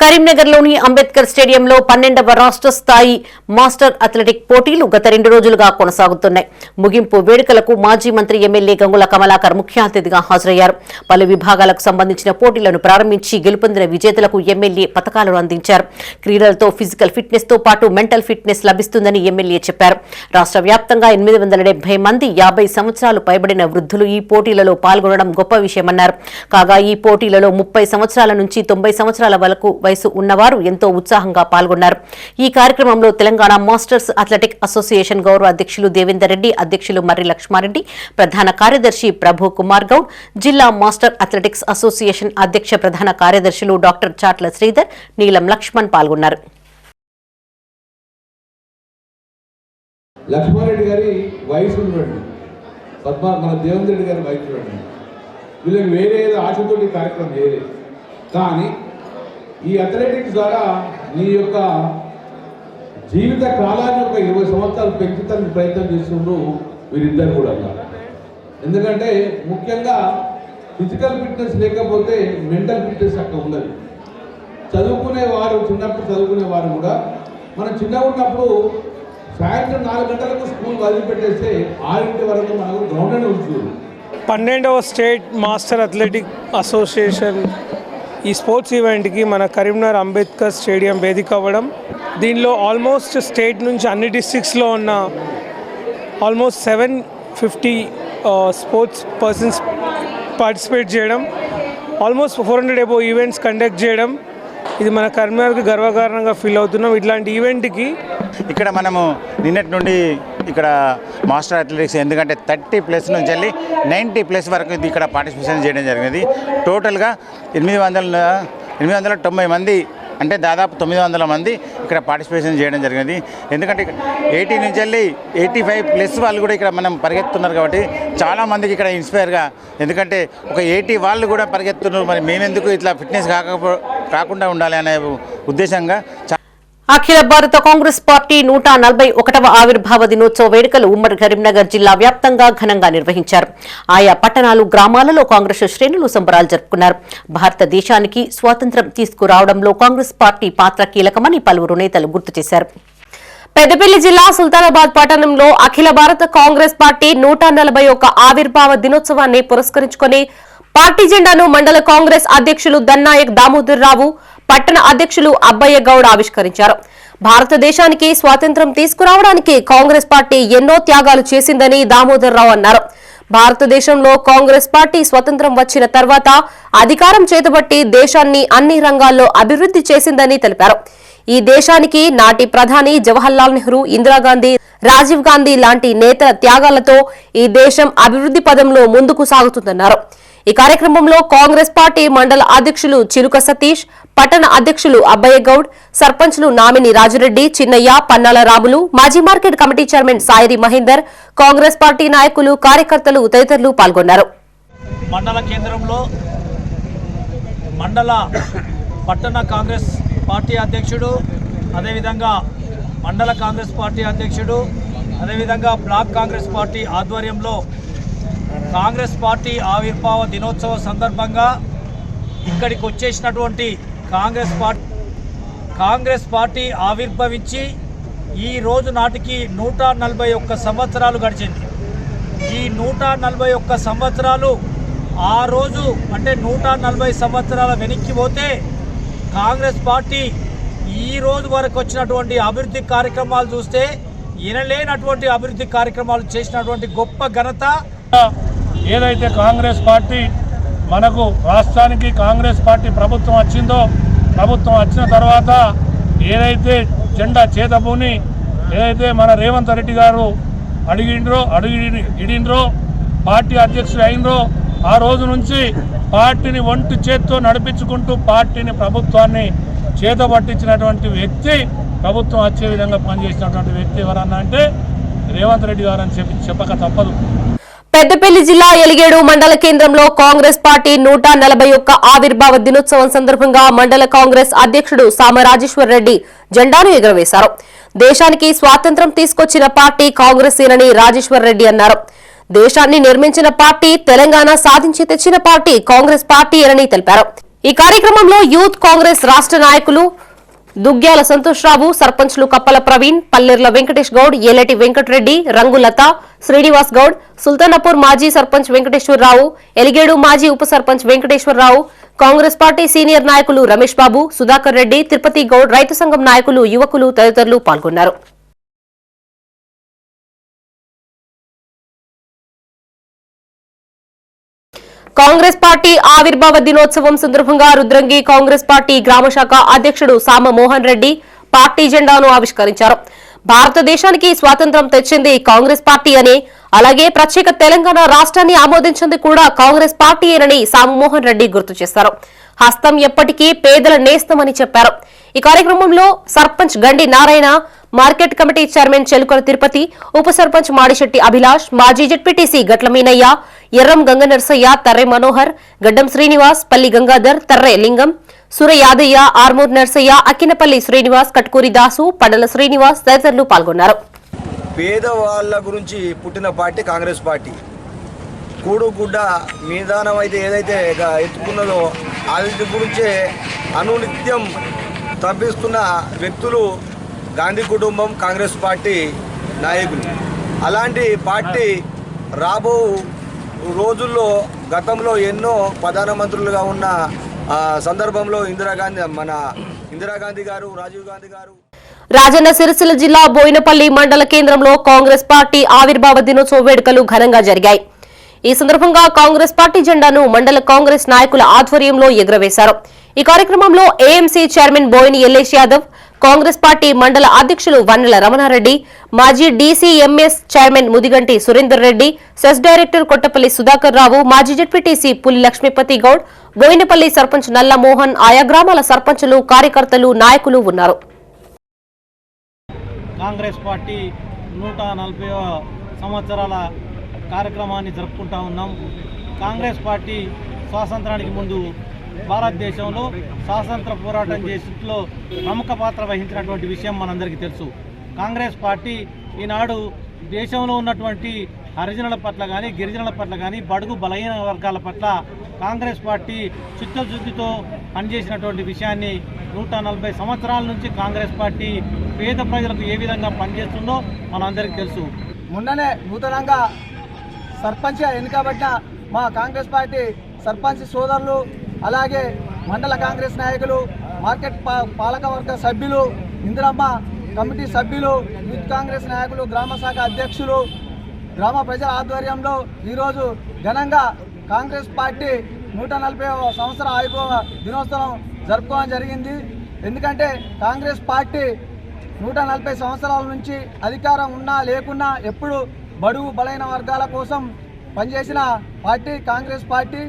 కరీంనగర్లోని అంబేద్కర్ స్టేడియంలో 12వ రాష్ట్ర స్థాయి మాస్టర్ అథ్లెటిక్ పోటీలు గత 2 రోజులుగా కొనసాగుతున్నాయి. ముగింపు వేడుకలకు మాజీ మంత్రి ఎమ్మెల్యే గంగుల కమలాకర్ ముఖ్య అతిథిగా హాజరయ్యారు. పలు విభాగాలకు సంబంధించిన పోటీలను ప్రారంభించి గెలుపొందిన విజేతలకు ఎమ్మెల్యే పతకాలను అందించారు. క్రీడలతో ఫిజికల్ ఫిట్నెస్ తో పాటు మెంటల్ ఫిట్నెస్ లభిస్తుందని ఎమ్మెల్యే చెప్పారు. రాష్ట్ర వ్యాప్తంగా 870 మంది 50 సంవత్సరాలు పైబడిన వృద్ధులు ఈ పోటీలలో పాల్గొనడం గొప్ప విషయమన్నారు. కాగా ఈ పోటీలలో 30 సంవత్సరాల నుంచి 90 సంవత్సరాల వయసు ఉన్నవారు ఎంతో ఉత్సాహంగా పాల్గొన్నారు. ఈ కార్యక్రమంలో తెలంగాణ మాస్టర్స్ అథ్లెటిక్ అసోసియేషన్ గౌరవ అధ్యక్షులు దేవేందర్ రెడ్డి, అధ్యక్షులు మర్రి లక్ష్మారెడ్డి, ప్రధాన కార్యదర్శి ప్రభు కుమార్ గౌడ్, జిల్లా మాస్టర్ అథ్లెటిక్స్ అసోసియేషన్ అధ్యక్ష ప్రధాన కార్యదర్శులు డాక్టర్ చాట్ల శ్రీధర్, నీలం లక్ష్మణ్ పాల్గొన్నారు. లక్ష్మారెడ్డి గారి వయసు ఉన్నట్టు మన దేవేంద్ర రెడ్డి గారి వయసు ఉన్నట్టు వీళ్ళకి వేరే ఏదో ఆశతోటి కార్యక్రమం చేయలేదు. కానీ ఈ అథ్లెటిక్స్ ద్వారా నీ యొక్క జీవిత కాలాన్ని ఒక 20 సంవత్సరాలు పెంచుతానికి ప్రయత్నం చేస్తుండ్రు వీరిద్దరు కూడా. ఎందుకంటే ముఖ్యంగా ఫిజికల్ ఫిట్నెస్ లేకపోతే మెంటల్ ఫిట్నెస్ అక్కడ ఉండదు. చదువుకునేవారు చిన్నప్పుడు చదువుకునేవారు కూడా మనం చిన్నగా ఉన్నప్పుడు సాయంత్రం 4 గంటలకు స్కూల్ వదిలిపెట్టేస్తే 6 వరకు మనకు గ్రౌండ్లోనే ఉంచుతుంది. 12వ స్టేట్ మాస్టర్ అథ్లెటిక్ అసోసియేషన్ ఈ స్పోర్ట్స్ ఈవెంట్కి మన కరీంనగర్ అంబేద్కర్ స్టేడియం వేదిక అవ్వడం, దీనిలో ఆల్మోస్ట్ స్టేట్ నుంచి అన్ని డిస్ట్రిక్ట్స్లో ఉన్న ఆల్మోస్ట్ 750 స్పోర్ట్స్ పర్సన్స్ పార్టిసిపేట్ చేయడం, ఆల్మోస్ట్ 400 అబోవ్ ఈవెంట్స్ కండక్ట్ చేయడం, ఇది మన కరీంనగర్కి గర్వకారణంగా ఫీల్ అవుతున్నాం. ఇట్లాంటి ఈవెంట్కి ఇక్కడ మనము నిన్నటి నుండి ఇక్కడ మాస్టర్ అథ్లెటిక్స్ ఎందుకంటే 30+ నుంచి వెళ్ళి 90+ వరకు ఇక్కడ పార్టిసిపేషన్ చేయడం జరిగింది. టోటల్గా 890 మంది అంటే దాదాపు 900 మంది ఇక్కడ పార్టిసిపేషన్ చేయడం జరిగింది. ఎందుకంటే 80 నుంచి వెళ్ళి 85+ వాళ్ళు కూడా ఇక్కడ మనం పరిగెత్తున్నారు కాబట్టి చాలామందికి ఇక్కడ ఇన్స్పైర్గా, ఎందుకంటే ఒక 80 వాళ్ళు కూడా పరిగెత్తున్నారు, మరి మేమెందుకు ఇట్లా ఫిట్నెస్ కాకుండా ఉండాలి అనే ఉద్దేశంగా అఖిల భారత కాంగ్రెస్ పార్టీ 141వ ఆవిర్భావ దినోత్సవ వేడుకలు ఉమ్మడి కరీంనగర్ జిల్లా వ్యాప్తంగా ఘనంగా నిర్వహించారు. ఆయా పట్టణాలు, గ్రామాలలో కాంగ్రెస్ శ్రేణులు సంబరాలు జరుపుకున్నారు. భారతదేశానికి స్వాతంత్ర్యం తీసుకురావడంలో కాంగ్రెస్ పార్టీ పాత్ర కీలకమని పలువురు నేతలు గుర్తు చేశారు. పెద్దపల్లి జిల్లా సుల్తానాబాద్ పట్టణంలో అఖిల భారత కాంగ్రెస్ పార్టీ 141 ఆవిర్భావ దినోత్సవాన్ని పురస్కరించుకుని పార్టీ జెండాను మండల కాంగ్రెస్ అధ్యక్షులు దన్నాయక్ దామోదర్ రావు, పట్టణ అధ్యక్షులు అబ్బయ్య గౌడ్ ఆవిష్కరించారు. భారతదేశానికి స్వాతంత్ర్యం తీసుకురావడానికి కాంగ్రెస్ పార్టీ ఎన్నో త్యాగాలు చేసిందని దామోదర్ రావు అన్నారు. భారతదేశంలో కాంగ్రెస్ పార్టీ స్వతంత్రం వచ్చిన తర్వాత అధికారం చేతబట్టి దేశాన్ని అన్ని రంగాల్లో అభివృద్ధి చేసిందని తెలిపారు. ఈ దేశానికి నాటి ప్రధాని జవహర్లాల్ నెహ్రూ, ఇందిరాగాంధీ, రాజీవ్ గాంధీ లాంటి నేతల త్యాగాలతో ఈ దేశం అభివృద్ధి పదంలో ముందుకు సాగుతుందన్నారు. ఈ కార్యక్రమంలో కాంగ్రెస్ పార్టీ మండల అధ్యక్షులు చిలుక సతీష్, పట్టణ అధ్యక్షులు అబ్బయ్య గౌడ్, సర్పంచ్లు నామిని రాజురెడ్డి, చిన్నయ్య, పన్నాల రాములు, మాజీ market committee chairman Sairi Mahender, Congress party నాయకులు, కార్యకర్తలు తదితరులు పాల్గొన్నారు. మండల కేంద్రంలో మండల పట్టణ కాంగ్రెస్ పార్టీ అధ్యక్షుడు, అదేవిధంగా మండల కాంగ్రెస్ పార్టీ అధ్యక్షుడు, అదేవిధంగా బ్లాక్ కాంగ్రెస్ పార్టీ ఆధ్వర్యంలో కాంగ్రెస్ పార్టీ ఆవిర్భావ దినోత్సవ సందర్భంగా ఇక్కడికి వచ్చేసినటువంటి కాంగ్రెస్ పార్టీ ఆవిర్భవించి ఈ రోజు నాటికి 141 సంవత్సరాలు గడిచింది. ఈ 141 సంవత్సరాలు ఆ రోజు అంటే 140 సంవత్సరాల వెనక్కి పోతే కాంగ్రెస్ పార్టీ ఈ రోజు వరకు వచ్చినటువంటి అభివృద్ధి కార్యక్రమాలు చూస్తే ఎనలేనటువంటి అభివృద్ధి కార్యక్రమాలు చేసినటువంటి గొప్ప ఘనత ఏదైతే కాంగ్రెస్ పార్టీ మనకు రాష్ట్రానికి కాంగ్రెస్ పార్టీ ప్రభుత్వం వచ్చిందో, ప్రభుత్వం వచ్చిన తర్వాత ఏదైతే జెండా చేతబూని ఏదైతే మన రేవంత్ రెడ్డి గారు ఇడిండ్రో పార్టీ అధ్యక్షుడు అయినరో ఆ రోజు నుంచి పార్టీని ఒంటి చేత్తో నడిపించుకుంటూ పార్టీని, ప్రభుత్వాన్ని చేతబట్టించినటువంటి వ్యక్తి, ప్రభుత్వం వచ్చే విధంగా పనిచేసినటువంటి వ్యక్తి ఎవరన్నా అంటే రేవంత్ రెడ్డి గారు అని చెప్పక తప్పదు. పెద్దపల్లి జిల్లా ఎలిగేడు మండల కేంద్రంలో కాంగ్రెస్ పార్టీ 141 ఆవిర్భావ దినోత్సవం సందర్భంగా మండల కాంగ్రెస్ అధ్యక్షుడు సామరాజేశ్వర్ రెడ్డి జెండాను ఎగురవేశారు. దేశానికి స్వాతంత్ర్యం తీసుకొచ్చిన పార్టీ కాంగ్రెస్ ఏనని రాజేశ్వర్ రెడ్డి అన్నారు. దేశాన్ని నిర్మించిన పార్టీ, తెలంగాణ సాధించి తెచ్చిన పార్టీ కాంగ్రెస్ పార్టీ అని తెలిపారు. ఈ కార్యక్రమంలో యూత్ కాంగ్రెస్ రాష్ట్ర నాయకులు దుగ్గ్యాల సంతోష్రావు, సర్పంచ్లు కప్పల ప్రవీణ్, పల్లెర్ల వెంకటేష్ గౌడ్, ఏలటి వెంకటరెడ్డి, రంగులత, శ్రీనివాస్ గౌడ్, సుల్తానాపూర్ మాజీ సర్పంచ్ వెంకటేశ్వరరావు, ఎలిగేడు మాజీ ఉప సర్పంచ్ వెంకటేశ్వరరావు, కాంగ్రెస్ పార్టీ సీనియర్ నాయకులు రమేష్ బాబు, సుధాకర్ రెడ్డి, తిరుపతి గౌడ్, రైతు సంఘం నాయకులు, యువకులు తదితరులు పాల్గొన్నారు. కాంగ్రెస్ పార్టీ ఆవిర్భావ దినోత్సవం సందర్భంగా రుద్రంగి కాంగ్రెస్ పార్టీ గ్రామ శాఖ అధ్యక్షుడు సామ మోహన్ రెడ్డి పార్టీ జెండాను ఆవిష్కరించారు. భారతదేశానికి స్వాతంత్ర్యం తెచ్చింది కాంగ్రెస్ పార్టీ అని, అలాగే ప్రత్యేక తెలంగాణ రాష్ట్రాన్ని ఆమోదించింది కూడా కాంగ్రెస్ పార్టీయేనని సామమోహన్ రెడ్డి గుర్తు చేశారు. హస్తం ఎప్పటికీ పేదల నేస్తమని చెప్పారు. ఈ కార్యక్రమంలో సర్పంచ్ గండి Narayana, market committee chairman Chelukala Tirupati, ఉప సర్పంచ్ మాడిశెట్టి అభిలాష్, మాజీ జెడ్పీటీసీ గట్ల మీనయ్య, ఎర్రం గంగ నర్సయ్య, తర్రె మనోహర్, గడ్డం శ్రీనివాస్, పల్లి గంగాధర్, తర్రె లింగం, సుర యాదయ్య, ఆర్మూర్ నర్సయ్య, అక్కినపల్లి శ్రీనివాస్, కట్కూరి దాసు, పండల శ్రీనివాస్ తదితరులు పాల్గొన్నారు. పేదవాళ్ళ గురించి పుట్టిన పార్టీ కాంగ్రెస్ పార్టీ. కూడుగుడ్డ మీదానం అయితే ఏదైతే ఎత్తుకున్నదో అది గురించే అనునిత్యం తప్పిస్తున్న వ్యక్తులు గాంధీ కుటుంబం, కాంగ్రెస్ పార్టీ నాయకులు. అలాంటి పార్టీ రాబో రోజుల్లో గతంలో ఎన్నో ప్రధానమంత్రులుగా ఉన్న సందర్భంలో ఇందిరాగాంధీ గారు, రాజీవ్ గాంధీ గారు. రాజన్న సిరిసిల్ల జిల్లా బోయినపల్లి మండల కేంద్రంలో కాంగ్రెస్ పార్టీ ఆవిర్భావ దినోత్సవ వేడుకలు ఘనంగా జరిగాయి. ఈ సందర్భంగా కాంగ్రెస్ పార్టీ జెండాను మండల కాంగ్రెస్ నాయకుల ఆధ్వర్యంలో ఎగురవేశారు. ఈ కార్యక్రమంలో AMC chairman Boini Ellesh Yadav, Congress party మండల అధ్యక్షులు వన్నెల రమణారెడ్డి, మాజీ DCMS chairman Mudiganti Surender Reddy, cess director Kottapalli Sudhakar Rao, మాజీ జెడ్పీటీసీ పులి లక్ష్మీపతి గౌడ్, బోయినపల్లి సర్పంచ్ నల్ల మోహన్, ఆయా గ్రామాల సర్పంచులు, కార్యకర్తలు, నాయకులు ఉన్నారు. కాంగ్రెస్ పార్టీ 140వ సంవత్సరాల కార్యక్రమాన్ని జరుపుకుంటా ఉన్నాం. కాంగ్రెస్ పార్టీ స్వాతంత్రానికి ముందు భారతదేశంలో స్వాతంత్ర పోరాటం చేసేట్లో ప్రముఖ పాత్ర వహించినటువంటి విషయం మనందరికీ తెలుసు. కాంగ్రెస్ పార్టీ ఈనాడు దేశంలో ఉన్నటువంటి హరిజనుల పట్ల కానీ, గిరిజనుల పట్ల కానీ, బడుగు బలహీన వర్గాల పట్ల కాంగ్రెస్ పార్టీ చిత్తశుద్ధితో పనిచేసినటువంటి విషయాన్ని 140 సంవత్సరాల నుంచి కాంగ్రెస్ పార్టీ పేద ప్రజలకు ఏ విధంగా పనిచేస్తుందో మనందరికీ తెలుసు. మొన్ననే నూతనంగా సర్పంచ్గా ఎన్నికబడిన మా కాంగ్రెస్ పార్టీ సర్పంచ్ సోదరులు, అలాగే మండల కాంగ్రెస్ నాయకులు, మార్కెట్ పాలకవర్గ సభ్యులు, ఇందిరమ్మ కమిటీ సభ్యులు, యూత్ కాంగ్రెస్ నాయకులు, గ్రామ శాఖ అధ్యక్షులు, గ్రామ ప్రజల ఆధ్వర్యంలో ఈరోజు ఘనంగా కాంగ్రెస్ పార్టీ 140వ సంవత్సర ఆవిర్భావ దినోత్సవం జరుపుకోవడం జరిగింది. ఎందుకంటే కాంగ్రెస్ పార్టీ 140 సంవత్సరాల నుంచి అధికారం ఉన్నా లేకున్నా ఎప్పుడు బడుగు బలైన వర్గాల కోసం పనిచేసిన పార్టీ కాంగ్రెస్ పార్టీ.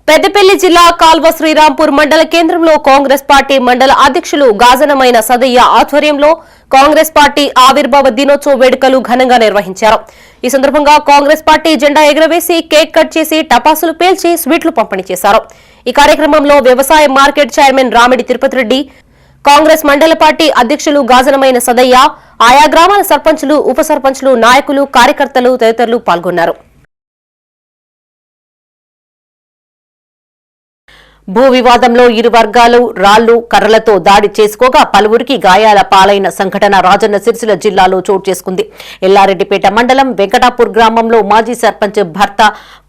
పెద్దపల్లి జిల్లా కాల్వ శ్రీరాంపూర్ మండల కేంద్రంలో కాంగ్రెస్ పార్టీ మండల అధ్యక్షులు గాజనమైన సదయ్య ఆధ్వర్యంలో కాంగ్రెస్ పార్టీ ఆవిర్భావ దినోత్సవ వేడుకలు ఘనంగా నిర్వహించారు. ఈ సందర్భంగా కాంగ్రెస్ పార్టీ జెండా ఎగురవేసి, కేక్ కట్ చేసి, టపాసులు పేల్చి స్వీట్లు పంపిణీ చేశారు. ఈ కార్యక్రమంలో వ్యవసాయ మార్కెట్ చైర్మన్ రామిడి తిరుపతి రెడ్డి, కాంగ్రెస్ మండల పార్టీ అధ్యక్షులు గాజనమైన సదయ్య, ఆయా గ్రామాల సర్పంచులు, ఉప సర్పంచులు, నాయకులు, కార్యకర్తలు తదితరులు పాల్గొన్నారు. భూ వివాదంలో ఇరు వర్గాలు రాళ్లు, కర్రలతో దాడి చేసుకోగా పలువురికి గాయాల పాలైన సంఘటన రాజన్న సిరిసిల్ల జిల్లాలో చోటు చేసుకుంది. ఎల్లారెడ్డిపేట మండలం వెంకటాపూర్ గ్రామంలో మాజీ సర్పంచ్ భర్త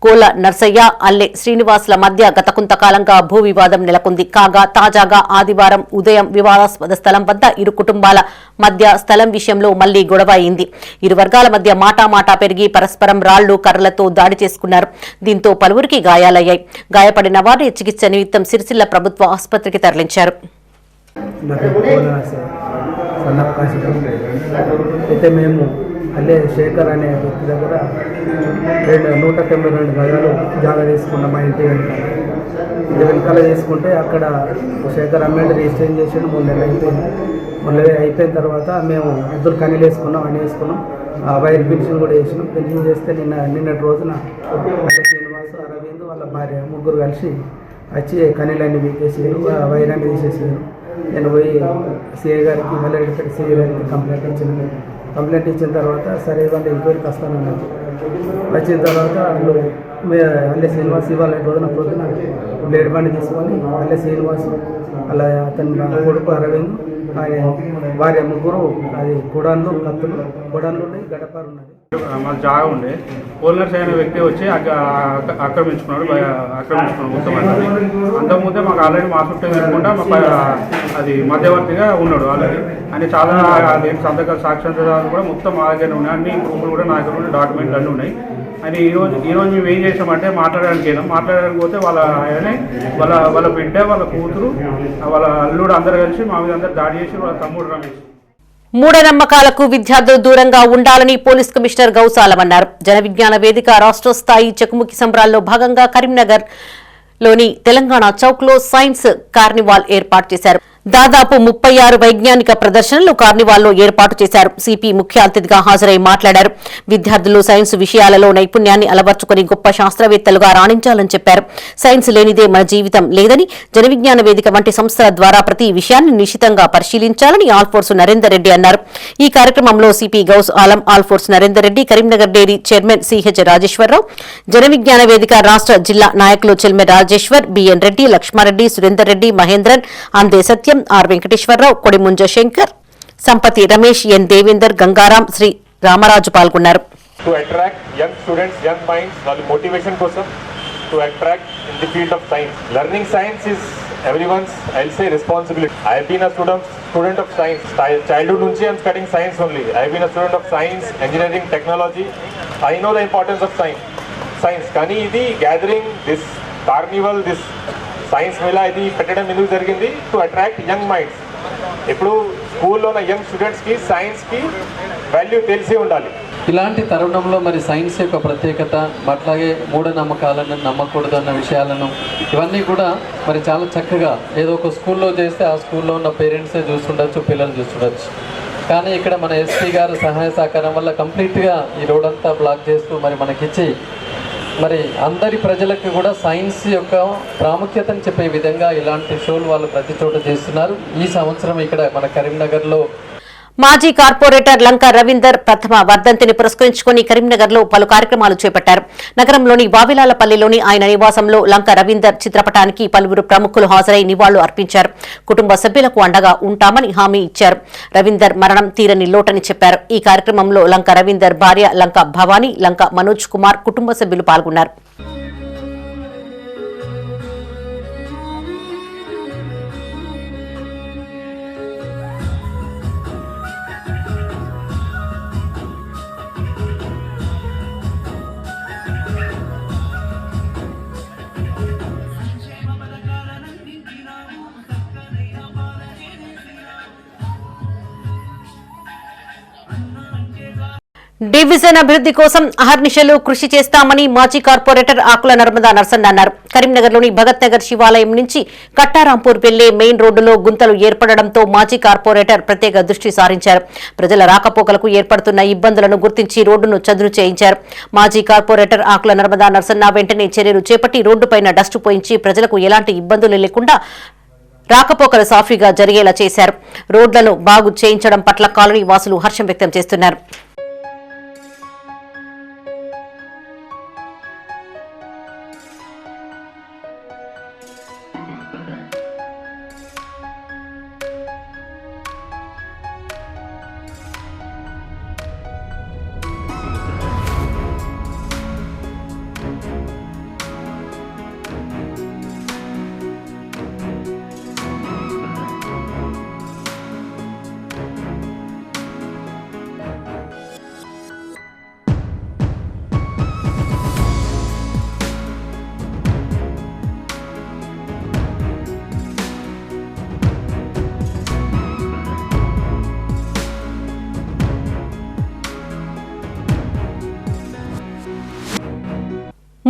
కోల నర్సయ్య, అల్లె శ్రీనివాసుల మధ్య గత కొంతకాలంగా భూ వివాదం నెలకొంది. కాగా తాజాగా ఆదివారం ఉదయం వివాదాస్పద స్థలం వద్ద ఇరు కుటుంబాల మధ్య స్థలం విషయంలో మళ్లీ గొడవ అయింది. ఇరు వర్గాల మధ్య మాటామాటా పెరిగి పరస్పరం రాళ్లు, కర్రలతో దాడి చేసుకున్నారు. దీంతో పలువురికి గాయాలయ్యాయి. గాయపడిన వారిని చికిత్స నిమిత్తం సిరిసిల్ల ప్రభుత్వ ఆసుపత్రికి తరలించారు. అయితే మేము అల్లే శేఖర్ అనే వ్యక్తి దగ్గర 192 గజాలు జాగా తీసుకున్నాం. మా ఇంటి వెనకాల తీసుకుంటే అక్కడ శేఖర్ అమ్మేంటి రిజిస్ట్రేషన్ చేసాడు. 3 నెలలు అయిపోయింది. 3 నెలలు అయిపోయిన తర్వాత మేము ఇద్దరు కనీలు వేసుకున్నాం, అని వేసుకున్నాం. వైర్ పెన్షన్ కూడా వేసినాం. పెన్షన్ చేస్తే నిన్నటి రోజున శ్రీనివాసు, అరవింద్ వాళ్ళ భార్య ముగ్గురు కలిసి వచ్చి కనీలన్నీ వీకేసారు, వైరాన్ని తీసేసారు. నేను పోయి సిఐ గారికి, మళ్ళీ సిఐ గారికి కంప్లైంట్ ఇచ్చిన తర్వాత సరే వాళ్ళు ఎంక్వైరీకి వస్తానన్నారు. వచ్చిన తర్వాత అల్లె శ్రీనివాస్ ఇవాళ పొద్దున బ్లేడ్ బండి తీసుకొని అల్లె శ్రీనివాస్ అలా అతని కొడుకు అరవింద్, ఆయన భార్య ముగ్గురు అది కుడాన్లు, కత్తులు కుడాన్లు ఉన్నాయి, గడపారు ఉన్నది. మాకు జాగా ఉండే ఓనర్స్ అయిన వ్యక్తి వచ్చి ఆక్రమించుకున్నాడు మొత్తం. అంతకుముందే మాకు ఆల్రెడీ మా చుట్టూ వేసుకుంటా అది మధ్యవర్తిగా ఉన్నాడు ఆల్రెడీ. అని చాలా సంతకాలు, సాక్ష్యాలు కూడా మొత్తం మా దగ్గర ఉన్నాయి. అన్ని ప్రూఫ్లు కూడా నా దగ్గర ఉన్నాయి, డాక్యుమెంట్లు అన్నీ ఉన్నాయి. అని ఈరోజు మేము ఏం చేసామంటే మాట్లాడడానికి పోతే వాళ్ళ బిడ్డ, వాళ్ళ కూతురు, వాళ్ళ అల్లుడు అందరూ కలిసి మా మీద అందరు దాడి చేసి వాళ్ళ తమ్ముడు రమేష్. మూఢనమ్మకాలకు విద్యార్థులు దూరంగా ఉండాలని పోలీస్ కమిషనర్ గౌసాలం అన్నారు. జన విజ్ఞాన వేదిక రాష్ట్ర స్థాయి చెకుముకి సంబరాల్లో భాగంగా కరీంనగర్ లోని తెలంగాణ చౌక్ లో సైన్స్ కార్నివాల్ ఏర్పాటు చేశారు. దాదాపు 36 వైజ్ఞానిక ప్రదర్శనలు కార్నివాల్లో ఏర్పాటు చేశారు. సిపి ముఖ్య అతిథిగా హాజరై మాట్లాడారు. విద్యార్థులు సైన్స్ విషయాలలో నైపుణ్యాన్ని అలవర్చుకుని గొప్ప శాస్త్రవేత్తలుగా రాణించాలని చెప్పారు. సైన్స్ లేనిదే మన జీవితం లేదని, జన విజ్ఞాన వేదిక వంటి సంస్థల ద్వారా ప్రతి విషయాన్ని నిశితంగా పరిశీలించాలని ఆల్ఫోర్స్ నరేందర్ రెడ్డి అన్నారు. ఈ కార్యక్రమంలో CP Gaus Alam, Alphores Narender Reddy, Karimnagar dairy chairman CH Rajeshwara Rao, Jana Vignana Vedika రాష్ట్ర జిల్లా నాయకులు Chelme Rajeshwar, BN Reddy, Lakshmareddy, Surender Reddy, Mahendran, Ande Satyam, R Venkateshwara Rao, Kodimunja Shankar, Sampathi Ramesh, N Devender, Gangaram, Sri Ramaraju పాల్గొన్నారు. To attract young students, young minds, వాళ్ళ motivation కోసం, to attract in the field of science. Learning science is everyone's, I'll say, responsibility. I have been a student of science. Childhood nunchi I'm studying science only. I have been a student of science, engineering, technology. I know the importance of science. కానీ ఇది gathering, this carnival, this science Mela ఇది పెట్టడం ఎందుకు జరిగింది? To attract young minds. ఇప్పుడు స్కూల్లో ఉన్న young స్టూడెంట్స్కి సైన్స్కి వాల్యూ తెలిసి ఉండాలి. ఇలాంటి తరుణంలో మరి సైన్స్ యొక్క ప్రత్యేకత, అట్లాగే మూఢనమ్మకాలను నమ్మకూడదు అన్న విషయాలను ఇవన్నీ కూడా మరి చాలా చక్కగా ఏదో ఒక స్కూల్లో చేస్తే ఆ స్కూల్లో ఉన్న పేరెంట్సే చూస్తుండొచ్చు, పిల్లలు చూస్తుండొచ్చు. కానీ ఇక్కడ మన ఎస్పీ గారు సహాయ సహకారం వల్ల కంప్లీట్గా ఈ రోడ్ అంతా బ్లాక్ చేస్తూ మరి మనకిచ్చి మరి అందరి ప్రజలకు కూడా సైన్స్ యొక్క ప్రాముఖ్యతను చెప్పే విధంగా ఇలాంటి షోలు వాళ్ళు ప్రతి చోట చేస్తున్నారు. ఈ సంవత్సరం ఇక్కడ మన కరీంనగర్లో మాజీ కార్పొరేటర్ లంక రవీందర్ ప్రథమ వర్ధంతిని పురస్కరించుకుని కరీంనగర్లో పలు కార్యక్రమాలు చేపట్టారు. నగరంలోని వావిలాలపల్లిలోని ఆయన నివాసంలో లంక రవీందర్ చిత్రపటానికి పలువురు ప్రముఖులు హాజరై నివాళులు అర్పించారు. కుటుంబ సభ్యులకు అండగా ఉంటామని హామీ ఇచ్చారు. రవీందర్ మరణం తీరని లోటని చెప్పారు. ఈ కార్యక్రమంలో లంక రవీందర్ భార్య లంక భవానీ, లంక మనోజ్ కుమార్ కుటుంబ సభ్యులు పాల్గొన్నారు. డివిజన్ అభివృద్ధి కోసం అహర్నిశలు కృషి చేస్తామని మాజీ కార్పొరేటర్ ఆకుల నర్మదా నర్సన్న అన్నారు. కరీంనగర్లోని భగత్ నగర్ శివాలయం నుంచి కట్టారాంపూర్ వెళ్లే మెయిన్ రోడ్డులో గుంతలు ఏర్పడడంతో మాజీ కార్పొరేటర్ ప్రత్యేక దృష్టి సారించారు. ప్రజల రాకపోకలకు ఏర్పడుతున్న ఇబ్బందులను గుర్తించి రోడ్డును చదును చేయించారు. మాజీ కార్పొరేటర్ ఆకుల నర్మదా నర్సన్న వెంటనే చర్యలు చేపట్టి రోడ్డుపైన డస్ట్ పోయించి ప్రజలకు ఎలాంటి ఇబ్బందులు లేకుండా రాకపోకలు సాఫీగా జరిగేలా చేశారు. రోడ్లను బాగు చేయించడం పట్ల కాలనీ వాసులు హర్షం వ్యక్తం చేస్తున్నారు.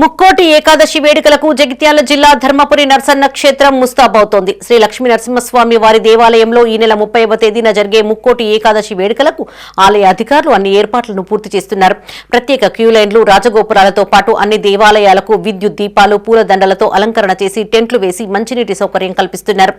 ముక్కోటి ఏకాదశి వేడుకలకు జగిత్యాల జిల్లా ధర్మపురి నరసన్న క్షేత్రం ముస్తాబవుతోంది. శ్రీ లక్ష్మీ నరసింహస్వామి వారి దేవాలయంలో ఈ నెల 30వ తేదీన జరిగే ముక్కోటి ఏకాదశి వేడుకలకు ఆలయ అధికారులు అన్ని ఏర్పాట్లను పూర్తి చేస్తున్నారు. ప్రత్యేక క్యూ లైన్లు, రాజగోపురాలతో పాటు అన్ని దేవాలయాలకు విద్యుత్ దీపాలు, పూలదండలతో అలంకరణ చేసి టెంట్లు వేసి మంచినీటి సౌకర్యం కల్పిస్తున్నారు.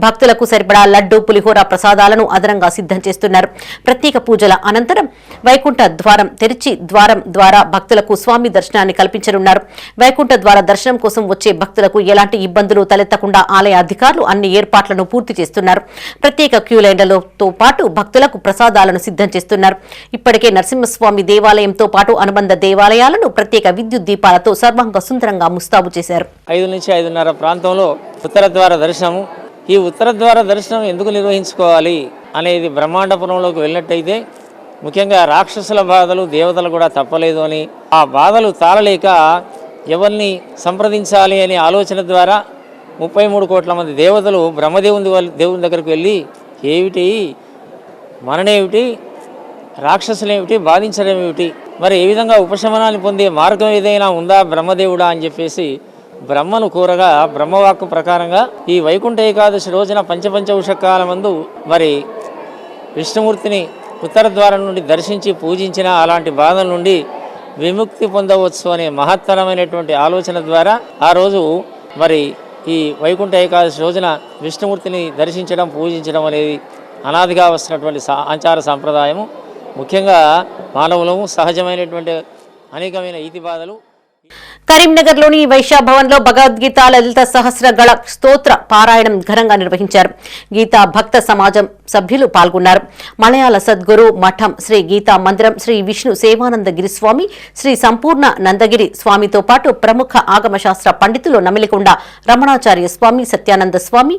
భక్తులకు సరిపడా లడ్డు, పులిహోర ప్రసాదాలను అదనంగా సిద్ధం చేస్తున్నారు. ప్రత్యేక పూజల అనంతరం వైకుంఠ ద్వారం తెరిచి ద్వారం ద్వారా భక్తులకు స్వామి దర్శనాన్ని కల్పించనున్నారు. వైకుంఠ ద్వార దర్శనం కోసం వచ్చే భక్తులకు ఎలాంటి ఇబ్బందులు తలెత్తకుండా ఆలయ అధికారులు అన్ని ఏర్పాట్లను పూర్తి చేస్తున్నారు. ప్రత్యేక క్యూ లైన్లతో పాటు భక్తులకు ప్రసాదాలను సిద్ధం చేస్తున్నారు. ఇప్పటికే నరసింహస్వామి దేవాలయంతో పాటు అనుబంధ దేవాలయాలను ప్రత్యేక విద్యుత్ దీపాలతో సర్వాంగ సుందరంగా ముస్తాబు చేశారు. 5 నుంచి 5:30 ప్రాంతంలో ఉత్తర ద్వార దర్శనము. ఈ ఉత్తర ద్వార దర్శనం ఎందుకు నిర్వహించుకోవాలి అనేది బ్రహ్మాండపురంలోకి వెళ్ళినట్టయితే ముఖ్యంగా రాక్షసుల బాధలు దేవతలు కూడా తప్పలేదు అని, ఆ బాధలు తాళలేక ఎవరిని సంప్రదించాలి అనే ఆలోచన ద్వారా 33 కోట్ల మంది దేవతలు దేవుని దగ్గరకు వెళ్ళి ఏమిటి మననేమిటి రాక్షసులేమిటి బాధించడం ఏమిటి, మరి ఏ విధంగా ఉపశమనాన్ని పొందే మార్గం ఏదైనా ఉందా బ్రహ్మదేవుడా అని చెప్పేసి బ్రహ్మను కోరగా బ్రహ్మవాక్కు ప్రకారంగా ఈ వైకుంఠ ఏకాదశి రోజున పంచపంచ మందు మరి విష్ణుమూర్తిని ఉత్తర ద్వారం నుండి దర్శించి పూజించిన అలాంటి బాధల నుండి విముక్తి పొందవచ్చు అనే మహత్తరమైనటువంటి ఆలోచన ద్వారా ఆ రోజు మరి ఈ వైకుంఠ ఏకాదశి రోజున విష్ణుమూర్తిని దర్శించడం పూజించడం అనేది అనాదిగా వస్తున్నటువంటి ఆచార సాంప్రదాయము. ముఖ్యంగా మానవులము సహజమైనటువంటి అనేకమైన ఈతి బాధలు. కరీంనగర్లోని వైశ్యాభవన్లో భగవద్గీత లలిత సహస్రగళ స్తోత్ర పారాయణం ఘనంగా నిర్వహించారు. గీతా భక్త సమాజం సభ్యులు పాల్గొన్నారు. మలయాళ సద్గురు మఠం శ్రీ గీతా మందిరం శ్రీ విష్ణు సేవానందగిరి స్వామి, శ్రీ సంపూర్ణ నందగిరి స్వామితో పాటు ప్రముఖ ఆగమశాస్త్ర పండితులు నమిలికొండ రమణాచార్య స్వామి, సత్యానంద స్వామి,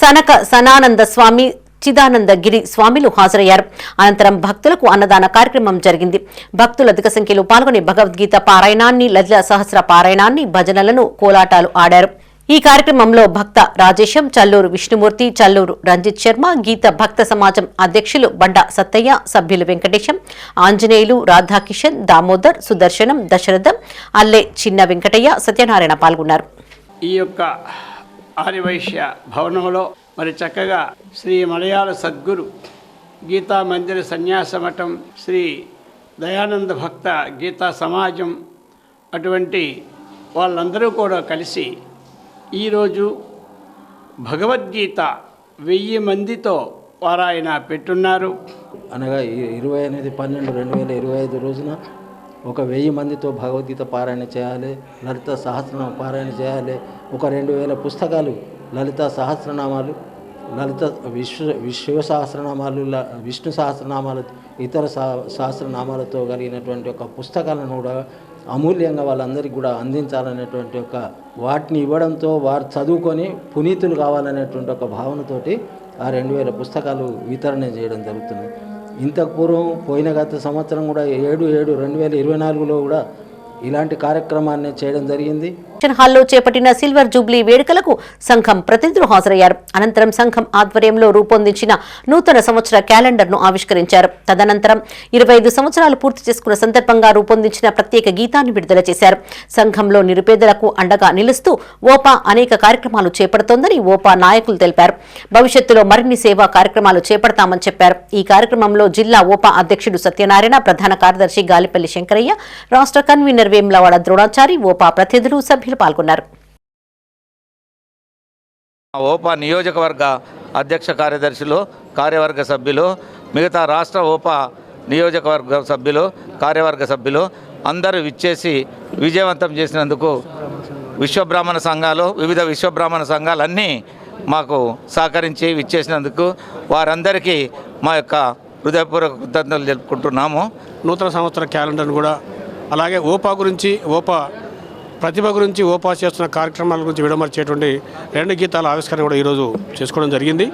సనక సనానంద స్వామి, చిదానందగిరి స్వామిలు హాజరయ్యారు. అనంతరం భక్తులకు అన్నదాన కార్యక్రమం జరిగింది. భక్తులు అధిక సంఖ్యలో పాల్గొని భగవద్గీత పారాయణాన్ని, లలిత సహస్ర పారాయణాన్ని, భజనలను, కోలాటాలు ఆడారు. ఈ కార్యక్రమంలో భక్త రాజేశం, చల్లూరు విష్ణుమూర్తి, చల్లూరు రంజిత్ శర్మ, గీత భక్త సమాజం అధ్యక్షులు బండ సత్తయ్య, సభ్యులు వెంకటేశం, ఆంజనేయులు, రాధాకిషన్, దామోదర్, సుదర్శనం, దశరథం, అల్లె చిన్న వెంకటయ్య, సత్యనారాయణ పాల్గొన్నారు. ఈ యొక్క ఆర్యవైశ్య భవనంలో మరి చక్కగా శ్రీ మలయాళ సద్గురు గీతా మందిర సన్యాస మఠం, శ్రీ దయానంద భక్త గీతా సమాజం అటువంటి వాళ్ళందరూ కూడా కలిసి ఈరోజు భగవద్గీత 1000 మందితో పారాయణ పెట్టున్నారు. అనగా 20/12/2025 రోజున ఒక 1000 మందితో భగవద్గీత పారాయణ చేయాలి, లలిత సహస్రనామ పారాయణ చేయాలి. ఒక 2000 పుస్తకాలు లలిత సహస్రనామాలు, లలిత విశ్వ సహస్రనామాలు, విష్ణు సహస్రనామాలు, ఇతర సహస్రనామాలతో కలిగినటువంటి ఒక పుస్తకాలను కూడా అమూల్యంగా వాళ్ళందరికీ కూడా అందించాలనేటువంటి ఒక వాటిని ఇవ్వడంతో వారు చదువుకొని పునీతులు కావాలనేటువంటి ఒక భావనతోటి ఆ 2000 పుస్తకాలు వితరణ చేయడం జరుగుతుంది. ఇంతకు పూర్వం పోయిన గత సంవత్సరం కూడా 7/7/2024లో కూడా ఇలాంటి కార్యక్రమాన్ని చేయడం జరిగింది. హాల్లో చేపట్టిన సిల్వర్ జూబ్లీ వేడుకలకు సంఘం ప్రతినిధులు హాజరయ్యారు. అనంతరం సంఘం ఆధ్వర్యంలో రూపొందించిన నూతన సంవత్సర క్యాలెండర్ను ఆవిష్కరించారు. తదనంతరం 25 సంవత్సరాలు పూర్తి చేసుకున్న సందర్భంగా రూపొందించిన ప్రత్యేక గీతాన్ని విడుదల చేశారు. సంఘంలో నిరుపేదలకు అండగా నిలుస్తూ ఓపా అనేక కార్యక్రమాలు చేపడుతోందని ఓపా నాయకులు తెలిపారు. భవిష్యత్తులో మరిన్ని సేవా కార్యక్రమాలు చేపడతామని చెప్పారు. ఈ కార్యక్రమంలో జిల్లా ఓపా అధ్యక్షుడు సత్యనారాయణ, ప్రధాన కార్యదర్శి గాలిపల్లి శంకరయ్య, రాష్ట్ర కన్వీనర్ వేములవాడ ద్రోణాచారి, ఓపా ప్రతినిధులు, సభ్యులు పాల్గొన్నారు. ఓపా నియోజకవర్గ అధ్యక్ష కార్యదర్శులు, కార్యవర్గ సభ్యులు, మిగతా రాష్ట్ర ఓపా నియోజకవర్గ సభ్యులు, కార్యవర్గ సభ్యులు అందరూ విచ్చేసి విజయవంతం చేసినందుకు విశ్వబ్రాహ్మణ సంఘాలు, వివిధ విశ్వబ్రాహ్మణ సంఘాలన్నీ మాకు సహకరించి విచ్చేసినందుకు వారందరికీ మా యొక్క హృదయపూర్వక కృతజ్ఞతలు తెలుపుకుంటున్నాము. నూతన సంవత్సర క్యాలెండర్ను కూడా, అలాగే ఓపా గురించి, ఓపా ప్రతిభ గురించి, ఓపా చేస్తున్న కార్యక్రమాల గురించి విడమర్చేటువంటి 2 గీతాల ఆవిష్కరణ కూడా ఈరోజు చేసుకోవడం జరిగింది.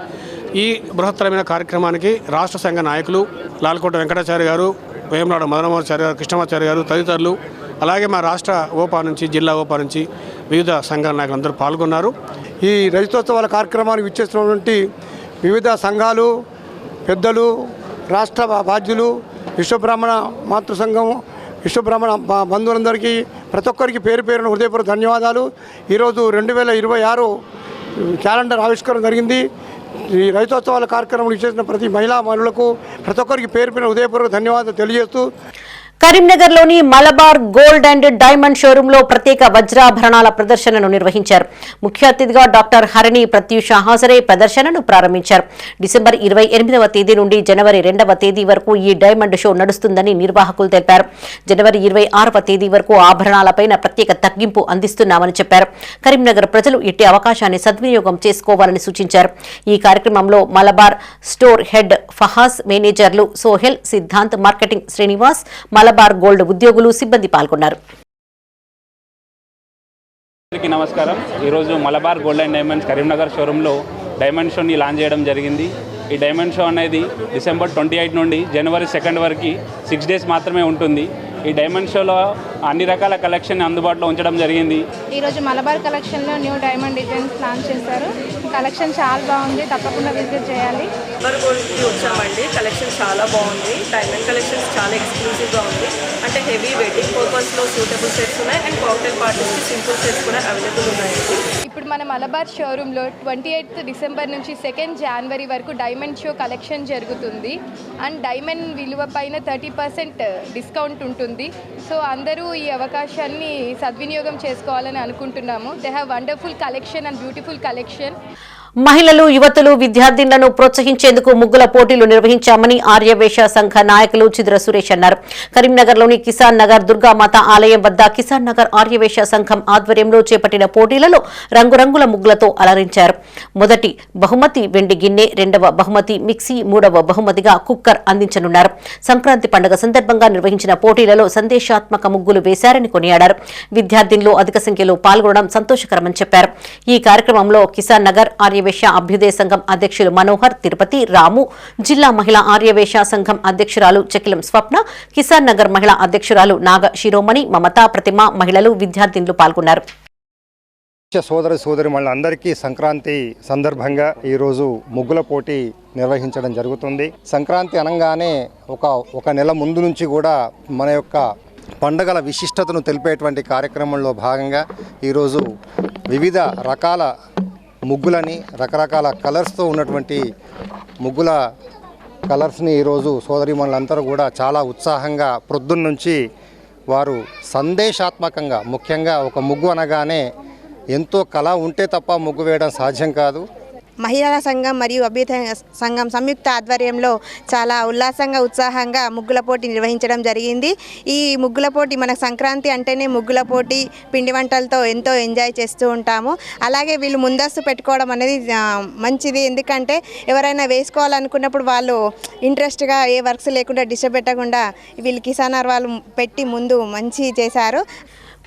ఈ బృహత్తరమైన కార్యక్రమానికి రాష్ట్ర సంఘ నాయకులు లాల్కోట వెంకటాచార్య గారు, వేమనాడ మదనమోహనాచార్య గారు, కృష్ణమాచార్య గారు తదితరులు, అలాగే మా రాష్ట్ర ఓపా నుంచి, జిల్లా ఓపా నుంచి వివిధ సంఘాల నాయకులు అందరూ పాల్గొన్నారు. ఈ రజతోత్సవాల కార్యక్రమాన్ని విచ్చేస్తున్నటువంటి వివిధ సంఘాలు, పెద్దలు, రాష్ట్ర బాధ్యులు, విశ్వబ్రాహ్మణ మాతృ సంఘం, విశ్వబ్రాహ్మణ బంధువులందరికీ ప్రతి ఒక్కరికి పేరు పేరున హృదయపూర్వక ధన్యవాదాలు. ఈరోజు 2026 క్యాలెండర్ ఆవిష్కరణ జరిగింది. ఈ రజతోత్సవాల కార్యక్రమం ఇచ్చేసిన ప్రతి మహిళలకు ప్రతి ఒక్కరికి పేరు పేరున హృదయపూర్వక ధన్యవాదాలు తెలియజేస్తూ కరీంనగర్లోని మలబార్ గోల్డ్ అండ్ డైమండ్ షోరూంలో ప్రత్యేక వజ్రాభరణాల ప్రదర్శనను నిర్వహించారు. ముఖ్య అతిథిగా డాక్టర్ హరిణి ప్రత్యూష హాజరై ప్రదర్శనను ప్రారంభించారు. డిసెంబర్ 28వ తేదీ నుండి జనవరి 2వ తేదీ వరకు ఈ డైమండ్ షో నడుస్తుందని నిర్వాహకులు తెలిపారు. జనవరి 26వ తేదీ వరకు ఆభరణాలపైన ప్రత్యేక తగ్గింపు అందిస్తున్నామని చెప్పారు. కరీంనగర్ ప్రజలు ఇట్టి అవకాశాన్ని సద్వినియోగం చేసుకోవాలని సూచించారు. ఈ కార్యక్రమంలో మలబార్ స్టోర్ హెడ్ ఫహాజ్, మేనేజర్లు సోహెల్, సిద్ధాంత్, మార్కెటింగ్ శ్రీనివాస్, మలబార్ గోల్డ్ ఉద్యోగులు, సిబ్బంది పాల్గొన్నారు. అందరికీ నమస్కారం. ఈరోజు Malabar gold and diamonds Karimnagar షోరూంలో డైమండ్ షోని లాంచ్ చేయడం జరిగింది. ఈ డైమండ్ షో అనేది డిసెంబర్ 28 నుండి జనవరి 2 వరకు 6 డేస్ మాత్రమే ఉంటుంది. ఈ డైమండ్ షోలో అన్ని రకాల కలెక్షన్ అందుబాటులో ఉంచడం జరిగింది. ఈరోజు మలబార్ కలెక్షన్లో న్యూ డైమండ్ డిజైన్స్ లాంచ్ చేశారు. కలెక్షన్ చాలా బాగుంది, తప్పకుండా విజిట్ చేయాలి. మలబార్ గోల్డ్కి వచ్చామండి. కలెక్షన్ చాలా బాగుంది. డైమండ్ కలెక్షన్స్ చాలా ఎక్స్క్లూజివ్గా ఉంది. అంటే హెవీ వెడ్డింగ్ పర్పస్లో సూటబుల్ సెట్స్ ఉన్నాయి అండ్ కాక్టైల్ పార్టీస్కి సింపుల్ సెట్స్ కూడా అవైలబుల్ ఉన్నాయండి. ఇప్పుడు మన మలబార్ షోరూంలో 28 డిసెంబర్ నుంచి 2 జనవరి వరకు డైమండ్ షో కలెక్షన్ జరుగుతుంది. అండ్ డైమండ్ విలువ పైన 30% డిస్కౌంట్ ఉంటుంది. సో అందరూ ఈ అవకాశాన్ని సద్వినియోగం చేసుకోవాలని అనుకుంటున్నాము. They have wonderful collection and beautiful collection. మహిళలు, యువతులు, విద్యార్థినులను ప్రోత్సహించేందుకు ముగ్గుల పోటీలు నిర్వహించామని ఆర్యవేశ సంఘ నాయకులు చిద్ర సురేష్ అన్నారు. కరీంనగర్లోని కిసాన్ నగర్ దుర్గామాత ఆలయం వద్ద కిసాన్ నగర్ ఆర్యవేశ సంఘం ఆధ్వర్యంలో చేపట్టిన పోటీలలో రంగురంగుల ముగ్గులతో అలరించారు. మొదటి బహుమతి వెండి గిన్నె, రెండవ బహుమతి మిక్సీ, మూడవ బహుమతిగా కుక్కర్ అందించనున్నారు. సంక్రాంతి పండుగ సందర్భంగా నిర్వహించిన పోటీలలో సందేశాత్మక ముగ్గులు వేశారని కొనియాడారు. విద్యార్థినులు అధిక సంఖ్యలో పాల్గొనడం సంతోషకరమని చెప్పారు. ఈ కార్యక్రమంలో కిసాన్ నగర్ ఆర్యవేశ అభ్యుదయ సంఘం అధ్యక్షులు మనోహర్, తిరుపతి, రాము, జిల్లా మహిళా ఆర్యవేశ సంఘం అధ్యక్షురాలు చకిలం స్వప్న, కిసాన్ నగర్ మహిళా అధ్యక్షురాలు నాగ శిరోమణి, మమతా, ప్రతిమ, మహిళలు, విద్యార్థినులు పాల్గొన్నారు. సోదరి మళ్ళందరికీ సంక్రాంతి సందర్భంగా ఈరోజు ముగ్గుల పోటీ నిర్వహించడం జరుగుతుంది. సంక్రాంతి అనగానే ఒక నెల ముందు నుంచి కూడా మన యొక్క పండుగల విశిష్టతను తెలిపేటువంటి కార్యక్రమంలో భాగంగా ఈరోజు వివిధ రకాల ముగ్గులని, రకరకాల కలర్స్తో ఉన్నటువంటి ముగ్గుల కలర్స్ని ఈరోజు సోదరీమణులందరూ కూడా చాలా ఉత్సాహంగా ప్రొద్దున్నుంచి వారు సందేశాత్మకంగా, ముఖ్యంగా ఒక ముగ్గు అనగానే ఎంతో కళ ఉంటే తప్ప ముగ్గు వేయడం సాధ్యం కాదు. మహిళా సంఘం మరియు అభ్యుదయ సంఘం సంయుక్త ఆధ్వర్యంలో చాలా ఉల్లాసంగా, ఉత్సాహంగా ముగ్గుల పోటీ నిర్వహించడం జరిగింది. ఈ ముగ్గుల పోటీ మన సంక్రాంతి అంటేనే ముగ్గుల పోటీ, పిండి వంటలతో ఎంతో ఎంజాయ్ చేస్తూ ఉంటాము. అలాగే వీళ్ళు ముందస్తు పెట్టుకోవడం అనేది మంచిది. ఎందుకంటే ఎవరైనా వేసుకోవాలనుకున్నప్పుడు వాళ్ళు ఇంట్రెస్ట్గా ఏ వర్క్స్ లేకుండా డిస్టర్బ్ పెట్టకుండా వీళ్ళు కిసానర్ వాళ్ళు పెట్టి ముందు మంచి చేశారు.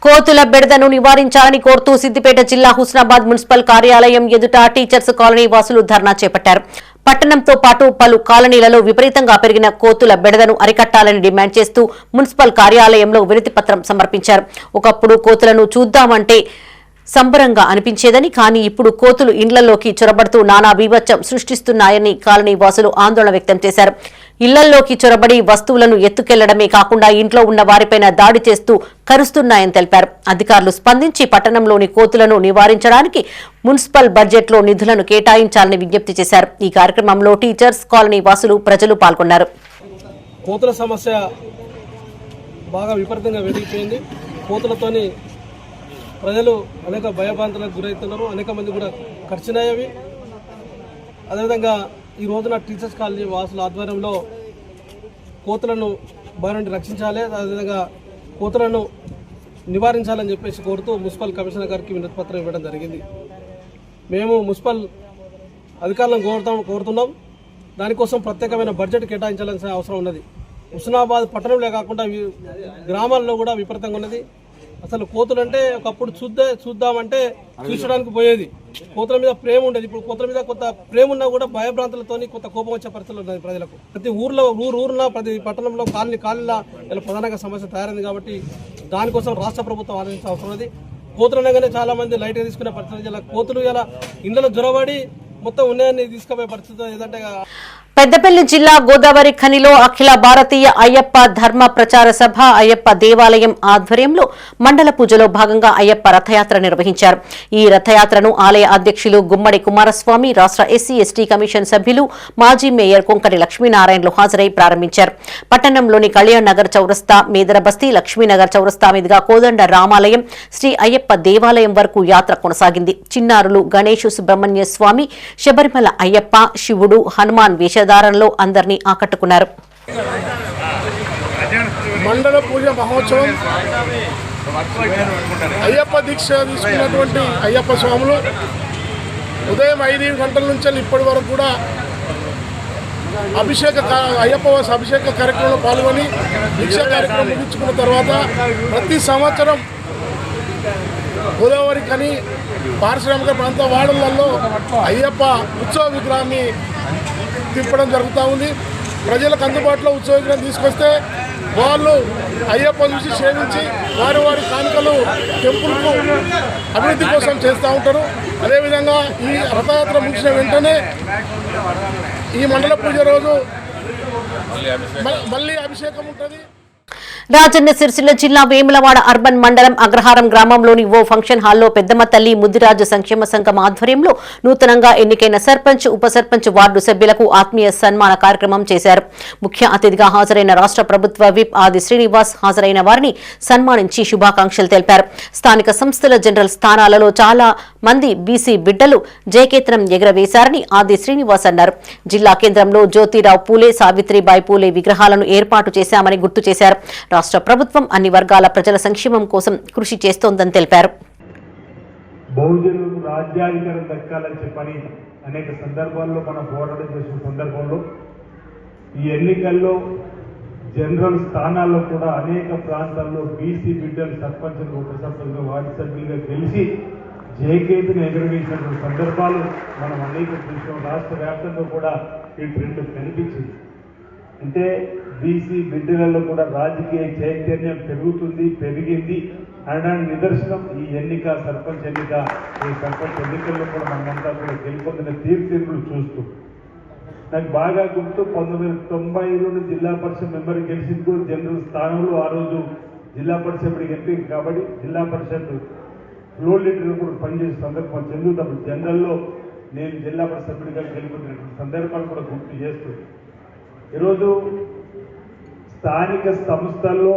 కోతుల బెడదను నివారించాలని కోరుతూ సిద్దిపేట జిల్లా హుస్నాబాద్ మున్సిపల్ కార్యాలయం ఎదుట టీచర్స్ కాలనీ వాసులు ధర్నా చేపట్టారు. పట్టణంతో పాటు పలు కాలనీలలో విపరీతంగా పెరిగిన కోతుల బెడదను అరికట్టాలని డిమాండ్ చేస్తూ మున్సిపల్ కార్యాలయంలో వినతి పత్రం సమర్పించారు. ఒకప్పుడు కోతులను చూద్దామంటే సంబరంగా అనిపించేదని, కానీ ఇప్పుడు కోతులు ఇండ్లలోకి చొరబడుతూ నానా బీభత్సం సృష్టిస్తున్నాయని కాలనీ వాసులు ఆందోళన వ్యక్తం చేశారు. ఇళ్లలోకి చొరబడి వస్తువులను ఎత్తుకెళ్లడమే కాకుండా ఇంట్లో ఉన్న వారిపైన దాడి చేస్తూ కరుస్తున్నాయని తెలిపారు. అధికారులు స్పందించి పట్టణంలోని కోతులను నివారించడానికి మున్సిపల్ బడ్జెట్లో నిధులను కేటాయించాలని విజ్ఞప్తి చేశారు. ఈ కార్యక్రమంలో టీచర్స్ కాలనీ వాసులు, ప్రజలు పాల్గొన్నారు. కోతుల సమస్య బాగా విపరీతంగా పెరిగిపోయింది. కోతులతోని ప్రజలు అనేక భయభ్రాంతులకు గురవుతున్నారు. అనేక మంది కూడా ఖర్చునయ్యేవి. అదేవిధంగా ఈ రోజున టీచర్స్ కాలనీ వాసుల ఆధ్వర్యంలో కోతులను భయం నుండి రక్షించాలి, అదేవిధంగా కోతులను నివారించాలని చెప్పేసి కోరుతూ మున్సిపల్ కమిషనర్ గారికి వినతి పత్రం ఇవ్వడం జరిగింది. మేము మున్సిపల్ అధికారులను కోరుతున్నాం. దానికోసం ప్రత్యేకమైన బడ్జెట్ కేటాయించాల్సిన అవసరం ఉన్నది. హుస్నాబాద్ పట్టణంలో కాకుండా గ్రామాల్లో కూడా విపరీతంగా ఉన్నది. అసలు కోతులు అంటే ఒకప్పుడు చూద్దామంటే చూసడానికి పోయేది. కోతుల మీద ప్రేమ ఉండేది. ఇప్పుడు కోతుల మీద కొంత ప్రేమ ఉన్నా కూడా భయభ్రాంతులతో కొంత కోపం వచ్చే పరిస్థితులు ఉన్నాయి ప్రజలకు. ప్రతి ఊర్లో ప్రతి పట్టణంలో కాలనీలా ఇలా ప్రధానంగా సమస్య తయారైంది. కాబట్టి దానికోసం రాష్ట్ర ప్రభుత్వం ఆలోచించాల్సిన అవసరం ఉంది. కోతులు అనగానే చాలా మంది లైట్గా తీసుకునే పరిస్థితి. ఇలా కోతులు ఇలా ఇండ్లలో జొరబడి మొత్తం ఉన్నాయని తీసుకుపోయే పరిస్థితి ఏదంటే పెద్దపల్లి జిల్లా గోదావరి ఖనిలో అఖిల భారతీయ అయ్యప్ప ధర్మ ప్రచార సభ అయ్యప్ప దేవాలయం ఆధ్వర్యంలో మండల పూజలో భాగంగా అయ్యప్ప రథయాత్ర నిర్వహించారు. ఈ రథయాత్రను ఆలయ అధ్యక్షులు గుమ్మడి కుమారస్వామి, రాష్ట్ర ఎస్సీ ఎస్టీ కమిషన్ సభ్యులు, మాజీ మేయర్ కొంకటి లక్ష్మీనారాయణలు హాజరై ప్రారంభించారు. పట్టణంలోని కళ్యాణ్ నగర్ చౌరస్తా, మేదరబస్తీ, లక్ష్మీనగర్ చౌరస్తా మీదుగా కోదండ రామాలయం, శ్రీ అయ్యప్ప దేవాలయం వరకు యాత్ర కొనసాగింది. చిన్నారులు గణేష్, సుబ్రహ్మణ్య స్వామి, శబరిమల అయ్యప్ప, శివుడు, హనుమాన్ వేషధారంలో అందరినీ ఆకట్టుకున్నారు. మండల పూజ మహోత్సవం అయ్యప్ప దీక్ష తీసుకున్నటువంటి అయ్యప్ప స్వాములు ఉదయం 5 గంటల నుంచి ఇప్పటి వరకు కూడా అయ్యప్ప అభిషేక కార్యక్రమంలో పాల్గొని దీక్ష కార్యక్రమం ముగించుకున్న తర్వాత ప్రతి సంవత్సరం గోదావరి కని పారిశ్రామిక ప్రాంత వాడలలో అయ్యప్ప ఉత్సవ విగ్రహాన్ని తిప్పడం జరుగుతూ ఉంది. ప్రజలకు అందుబాటులో ఉత్సవ విగ్రహం తీసుకొస్తే వాళ్ళు అయ్యప్ప చూసి సేవించి వారి కానుకలు టెంపుల్కు అభివృద్ధి కోసం చేస్తూ ఉంటారు. అదేవిధంగా ఈ రథయాత్ర ముగిసిన వెంటనే ఈ మండల పూజ రోజు మళ్ళీ అభిషేకం ఉంటుంది. రాజన్న సిరిసిల్ల జిల్లా వేములవాడ అర్బన్ మండలం అగ్రహారం గ్రామంలోని ఓ ఫంక్షన్ హాల్లో పెద్దమ్మ తల్లి ముద్దిరాజు సంక్షేమ సంఘం ఆధ్వర్యంలో నూతనంగా ఎన్నికైన సర్పంచ్ ఉప సర్పంచ్ వార్డు సభ్యులకు ఆత్మీయ సన్మాన కార్యక్రమం చేశారు. ముఖ్య అతిథిగా హాజరైన రాష్ట్ర ప్రభుత్వ విప్ ఆది శ్రీనివాస్ హాజరైన వారిని సన్మానించి శుభాకాంక్షలు తెలిపారు. స్థానిక సంస్థల జనరల్ స్థానాలలో చాలా మంది బీసీ బిడ్డలు జయకేతనం ఎగరవేశారని ఆది శ్రీనివాస్ అన్నారు. జిల్లా కేంద్రంలో జ్యోతిరావు పూలే సావిత్రిబాయి పూలే విగ్రహాలను ఏర్పాటు చేశామని గుర్తు చేశారు. రాష్ట్ర ప్రభుత్వం అన్ని వర్గాల ప్రజల సంక్షేమం కోసం కృషి చేస్తోందని తెలిపారు. బహుజనులకు రాజ్యాధికారం దక్కాలని చెప్పని అనేక సందర్భాల్లో మనం పోరాటం చేసిన సందర్భంలో ఈ ఎన్నికల్లో జనరల్ స్థానాల్లో కూడా అనేక ప్రాంతాల్లో బీసీ బిడ్డలు సర్పంచులు ఉప సర్పంచులు వార్డు సభ్యులుగా గెలిచి జయకేతును ఎగురవేసినటువంటి సందర్భాలు మనం అనేక చూసాం. రాష్ట్ర వ్యాప్తంగా కూడా ఈ ట్రెండ్ కనిపించింది. అంటే బీసీ బిడ్డలలో కూడా రాజకీయ చైతన్యం పెరిగింది అనడానికి నిదర్శనం ఈ ఎన్నిక సర్పంచ్ ఎన్నిక. ఈ సర్పంచ్ ఎన్నికల్లో కూడా మనమంతా కూడా గెలుపొందిన తీర్పులు చూస్తూ నాకు బాగా గుర్తు 1990 జిల్లా పరిషత్ మెంబర్ గెలిచింది కూడా జనరల్ స్థానంలో. ఆ రోజు జిల్లా పరిషత్ ఎంపీ కాబట్టి జిల్లా పరిషత్ ఫ్లోర్ లీడర్ కూడా పనిచేసే సందర్భం చెందుతాము. జనరల్లో నేను జిల్లా పరిషత్ సభ్యుడిగా గెలుపొందిన సందర్భాలు కూడా గుర్తు చేస్తూ ఈరోజు స్థానిక సంస్థల్లో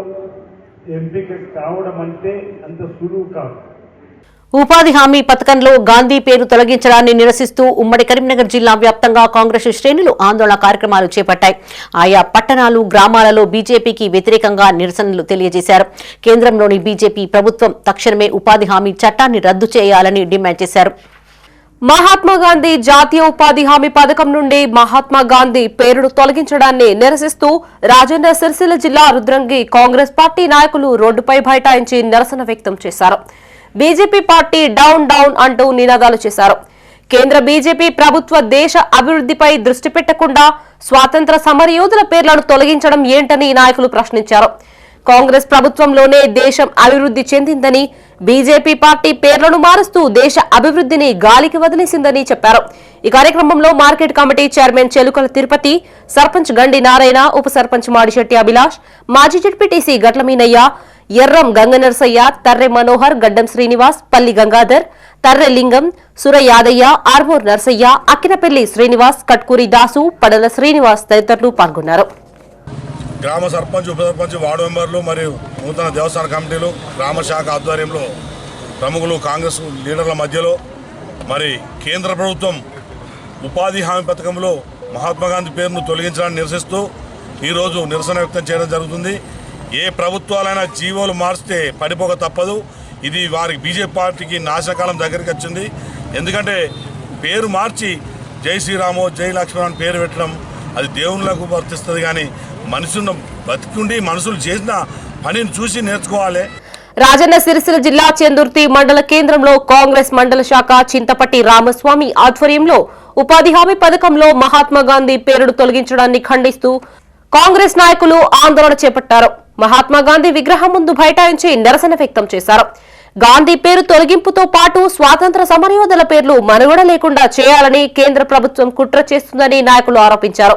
ఎంపిక కావడం అంటే అంత సులువు కాదు. ఉపాధి హామీ పథకంలో గాంధీ పేరు తొలగించడాన్ని నిరసిస్తూ ఉమ్మడి కరీంనగర్ జిల్లా వ్యాప్తంగా కాంగ్రెస్ శ్రేణులు ఆందోళన కార్యక్రమాలు చేపట్టాయి. ఆయా పట్టణాలు గ్రామాలలో బీజేపీకి వ్యతిరేకంగా నిరసనలు తెలియజేశారు. కేంద్రంలోని బీజేపీ ప్రభుత్వం తక్షణమే ఉపాధి హామీ చట్టాన్ని రద్దు చేయాలని డిమాండ్ చేశారు. మహాత్మాగాంధీ జాతీయ ఉపాధి హామీ పథకం నుండి మహాత్మాగాంధీ పేరును తొలగించడాన్ని నిరసిస్తూ రాజన్న సిరిసిల్ల జిల్లా రుద్రంగి కాంగ్రెస్ పార్టీ నాయకులు రోడ్డుపై బైఠాయించి నిరసన వ్యక్తం చేశారు. బీజేపీ పార్టీ డౌన్ డౌన్ అంటూ నినాదాలు చేశారు. కేంద్ర బీజేపీ ప్రభుత్వ దేశ అభివృద్ధిపై దృష్టి పెట్టకుండా స్వాతంత్ర సమరయోధుల పేర్లను తొలగించడం ఏంటని నాయకులు ప్రశ్నించారు. కాంగ్రెస్ ప్రభుత్వంలోనే దేశం అభివృద్ధి చెందిందని, బీజేపీ పార్టీ పేర్లను మారుస్తూ దేశ అభివృద్ధిని గాలికి వదిలేసిందని చెప్పారు. ఈ కార్యక్రమంలో market committee chairman Chelukala Tirupati, sarpanch గండి నారాయణ, ఉప సర్పంచ్ మాడిశెట్టి అభిలాష్, మాజీ జడ్పీటీసీ గట్లమీనయ్య, ఎర్రం గంగనరసయ్య, తర్రె మనోహర్, గడ్డం శ్రీనివాస్, పల్లి గంగాధర్, తర్రె లింగం, సుర యాదయ్య, ఆర్మూర్ నర్సయ్య, అక్కినపల్లి శ్రీనివాస్, కట్కూరి దాసు, పడల శ్రీనివాస్ తదితరులు పాల్గొన్నారు. గ్రామ సర్పంచ్ ఉప సర్పంచ్ వార్డు మెంబర్లు మరియు నూతన దేవస్థాన కమిటీలు గ్రామ శాఖ ఆధ్వర్యంలో ప్రముఖులు కాంగ్రెస్ లీడర్ల మధ్యలో మరి కేంద్ర ప్రభుత్వం ఉపాధి హామీ పథకంలో మహాత్మాగాంధీ పేరును తొలగించడాన్ని నిరసిస్తూ ఈరోజు నిరసన వ్యక్తం చేయడం జరుగుతుంది. ఏ ప్రభుత్వాలైనా జీవోలు మార్చితే పడిపోక తప్పదు. ఇది వారికి బీజేపీ పార్టీకి నాశనకాలం దగ్గరికి వచ్చింది. ఎందుకంటే పేరు మార్చి జై శ్రీరామో జై లక్ష్మణ్ పేరు పెట్టడం అది దేవుళ్ళకు వర్తిస్తుంది. కానీ మనుషులను బతికుండి మనుషులు చేసిన పనిని చూసి నేర్చుకోవాలి. రాజన్న సిరిసిల్ల జిల్లా చెందుర్తి మండల కేంద్రంలో కాంగ్రెస్ మండల శాఖ చింతపట్టి రామస్వామి ఆధ్వర్యంలో ఉపాధి హామీ పథకంలో మహాత్మాగాంధీ పేరును తొలగించడాన్ని ఖండిస్తూ కాంగ్రెస్ నాయకులు ఆందోళన చేపట్టారు. మహాత్మాగాంధీ విగ్రహం ముందు బైఠాయించి నిరసన వ్యక్తం చేశారు. గాంధీ పేరు తొలగింపుతో పాటు స్వాతంత్ర సమరయోధుల పేర్లు మనుగడ లేకుండా చేయాలని కేంద్ర ప్రభుత్వం కుట్ర చేస్తుందని నాయకులు ఆరోపించారు.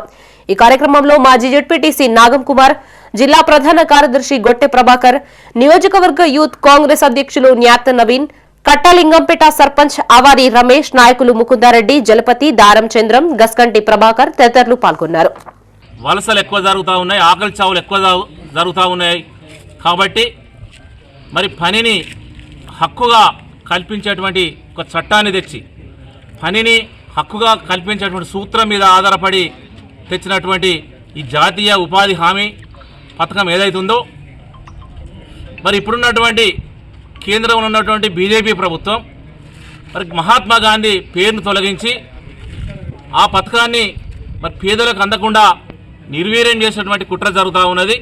ఈ కార్యక్రమంలో మాజీ జడ్పీటీసీ నాగం కుమార్, జిల్లా ప్రధాన కార్యదర్శి గొట్టె ప్రభాకర్, నియోజకవర్గ యూత్ కాంగ్రెస్ అధ్యక్షులు న్యాత నవీన్, కట్టలింగంపేట సర్పంచ్ అవారి రమేష్, నాయకులు ముకుందారెడ్డి, జలపతి, దారం చంద్రం, గస్కంటి ప్రభాకర్ తదితరులు పాల్గొన్నారు. వలసలు ఎక్కువ జరుగుతూ ఉన్నాయి, ఆకలి చావులు ఎక్కువ జరుగుతూ ఉన్నాయి. కాబట్టి మరి పనిని హక్కుగా కల్పించేటువంటి ఒక చట్టాన్ని తెచ్చి పనిని హక్కుగా కల్పించేటువంటి సూత్రం మీద ఆధారపడి తెచ్చినటువంటి ఈ జాతీయ ఉపాధి హామీ పథకం ఏదైతే ఉందో మరి ఇప్పుడున్నటువంటి కేంద్రంలో ఉన్నటువంటి బీజేపీ ప్రభుత్వం మరి మహాత్మా గాంధీ పేరును తొలగించి ఆ పథకాన్ని మరి పేదలకు అందకుండా నిర్వీర్యం చేసినటువంటి కుట్ర జరుగుతూ ఉన్నది.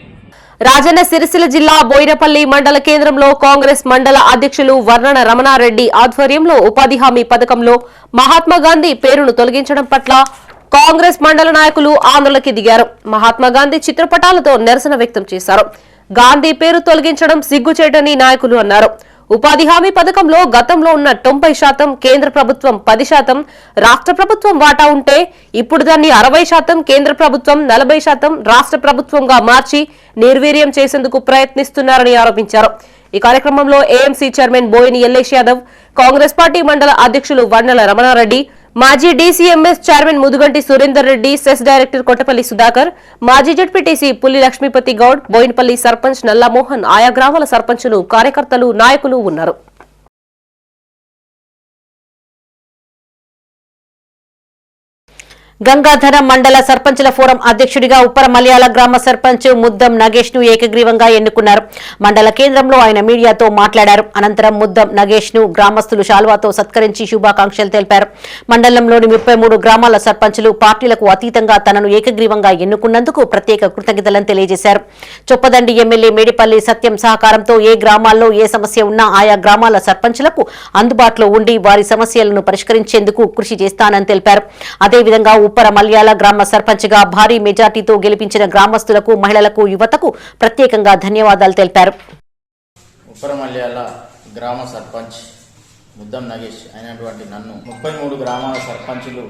రాజన్న సిరిసిల్ల జిల్లా బోయినపల్లి మండల కేంద్రంలో కాంగ్రెస్ మండల అధ్యక్షులు వర్ణన రమణారెడ్డి ఆధ్వర్యంలో ఉపాధి హామీ పథకంలో మహాత్మాగాంధీ పేరును తొలగించడం పట్ల కాంగ్రెస్ మండల నాయకులు ఆందోళనకి దిగారు. మహాత్మా గాంధీ చిత్రపటాలతో నిరసన వ్యక్తం చేశారు. గాంధీ పేరు తొలగించడం సిగ్గుచేటని నాయకులు అన్నారు. ఉపాధి హామీ పథకంలో గతంలో ఉన్న 90% కేంద్ర ప్రభుత్వం 10% రాష్ట్ర ప్రభుత్వం వాటా ఉంటే ఇప్పుడు దాన్ని 60% కేంద్ర ప్రభుత్వం 40% రాష్ట్ర ప్రభుత్వంగా మార్చి నిర్వీర్యం చేసేందుకు ప్రయత్నిస్తున్నారని ఆరోపించారు. ఈ కార్యక్రమంలో AMC chairman Boini Ellesh Yadav, Congress party మండల అధ్యక్షులు వన్నెల రమణారెడ్డి, మాజీ DCMS chairman Muduganti Surender Reddy, cess director Kottapalli Sudhakar, మాజీ జడ్పీటీసీ పుల్లి లక్ష్మీపతి గౌడ్, బోయినపల్లి సర్పంచ్ నల్లామోహన్, ఆయా గ్రామాల సర్పంచులు, కార్యకర్తలు, నాయకులు ఉన్నారు. గంగాధర మండల సర్పంచుల ఫోరం అధ్యక్షుడిగా ఉప్పర మలయాళ గ్రామ సర్పంచ్ ముద్దం నగేష్ ను ఏకగ్రీవంగా ఎన్నుకున్నారు. మండల కేంద్రంలో ఆయన మీడియాతో మాట్లాడారు. అనంతరం ముద్దం నగేష్ ను గ్రామస్తులు శాల్వాతో సత్కరించి శుభాకాంక్షలు తెలిపారు. మండలంలోని 33 గ్రామాల సర్పంచులు పార్టీలకు అతీతంగా తనను ఏకగ్రీవంగా ఎన్నుకున్నందుకు ప్రత్యేక కృతజ్ఞతలను తెలియజేశారు. చొప్పదండి ఎమ్మెల్యే మేడిపల్లి సత్యం సహకారంతో ఏ గ్రామాల్లో ఏ సమస్య ఉన్నా ఆయా గ్రామాల సర్పంచులకు అందుబాటులో ఉండి వారి సమస్యలను పరిష్కరించేందుకు కృషి చేస్తానని తెలిపారు. అదేవిధంగా ఉప్పర మలయాళ గ్రామ సర్పంచ్ గా భారీ మెజార్టీతో గెలిపించిన గ్రామస్తులకు, మహిళలకు, యువతకు ప్రత్యేకంగా ధన్యవాదాలు తెలిపారు. ఉప్పర మలయాళ గ్రామ సర్పంచ్ ముద్దం నగేష్ అయినటువంటి నన్ను 33 గ్రామాల సర్పంచులు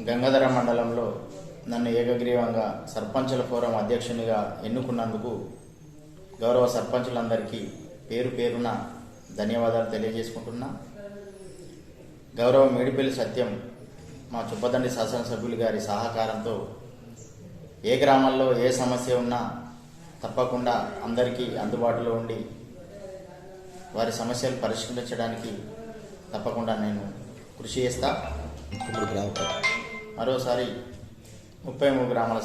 గంగాధర మండలంలో నన్ను ఏకగ్రీవంగా సర్పంచుల ఫోరం అధ్యక్షునిగా ఎన్నుకున్నందుకు గౌరవ సర్పంచులందరికీ పేరు పేరున ధన్యవాదాలు తెలియజేసుకుంటున్నా. గౌరవ మేడిపల్లి సత్యం మా చుప్పదండి శాసనసభ్యులు గారి సహకారంతో ఏ గ్రామాల్లో ఏ సమస్య ఉన్నా తప్పకుండా అందరికీ అందుబాటులో ఉండి వారి సమస్యలు పరిష్కరించడానికి తప్పకుండా నేను కృషి చేస్తా. మరోసారి 33 గ్రామాల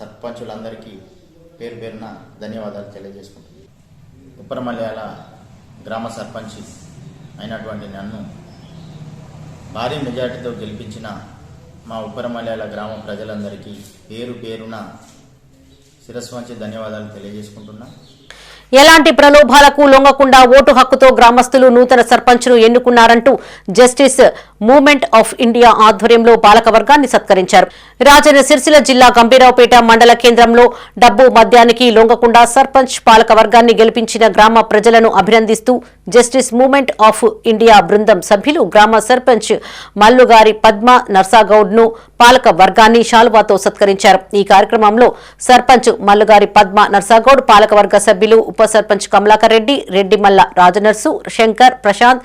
సర్పంచులందరికీ పేరు పేరున ధన్యవాదాలు తెలియజేసుకుంటున్నాను. ఉప్పర మలయాళ గ్రామ సర్పంచ్ అయినటువంటి నన్ను భారీ మెజార్టీతో గెలిపించిన మా ఉప్పర మలయాళ గ్రామ ప్రజలందరికీ పేరు పేరున శిరస్సు వంచి ధన్యవాదాలు తెలియజేసుకుంటున్నా. ఎలాంటి ప్రలోభాలకు లొంగకుండా ఓటు హక్కుతో గ్రామస్తులు నూతన సర్పంచ్ను ఎన్నుకున్నారంటూ జస్టిస్ మూవ్మెంట్ ఆఫ్ ఇండియా ఆధ్వర్యంలో పాలకవర్గాన్ని సత్కరించారు. రాజన్న సిరిసిల్ల జిల్లా గంభీరావుపేట మండల కేంద్రంలో డబ్బు మద్యానికి లొంగకుండా సర్పంచ్ పాలకవర్గాన్ని గెలిపించిన గ్రామ ప్రజలను అభినందిస్తూ జస్టిస్ మూవ్మెంట్ ఆఫ్ ఇండియా బృందం సభ్యులు గ్రామ సర్పంచ్ మల్లుగారి పద్మ నర్సాగౌడ్ ను పాలక వర్గాన్ని శాలువాతో సత్కరించారు. ఈ కార్యక్రమంలో సర్పంచ్ మల్లుగారి పద్మ నర్సాగౌడ్, పాలకవర్గ సభ్యులు ఉప సర్పంచ్ కమలాకర్ రెడ్డి, రెడ్డిమల్ల రాజనర్సు, శంకర్, ప్రశాంత్,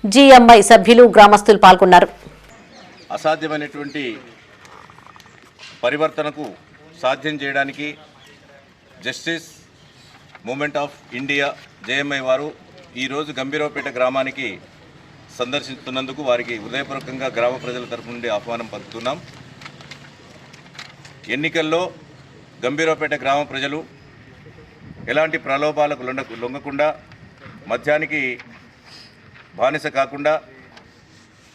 జీఎంఐ సభ్యులు, గ్రామస్తులు పాల్గొన్నారు. అసాధ్యమైనటువంటి పరివర్తనకు సాధ్యం చేయడానికి justice movement of India JMI వారు ఈరోజు గంభీరావుపేట గ్రామానికి సందర్శిస్తున్నందుకు వారికి హృదయపూర్వకంగా గ్రామ ప్రజల తరఫు నుండి ఆహ్వానం పలుకుతున్నాం. ఎన్నికల్లో గంభీరావుపేట గ్రామ ప్రజలు ఎలాంటి ప్రలోభాలకు లొంగకుండా, మద్యానికి బానిస కాకుండా,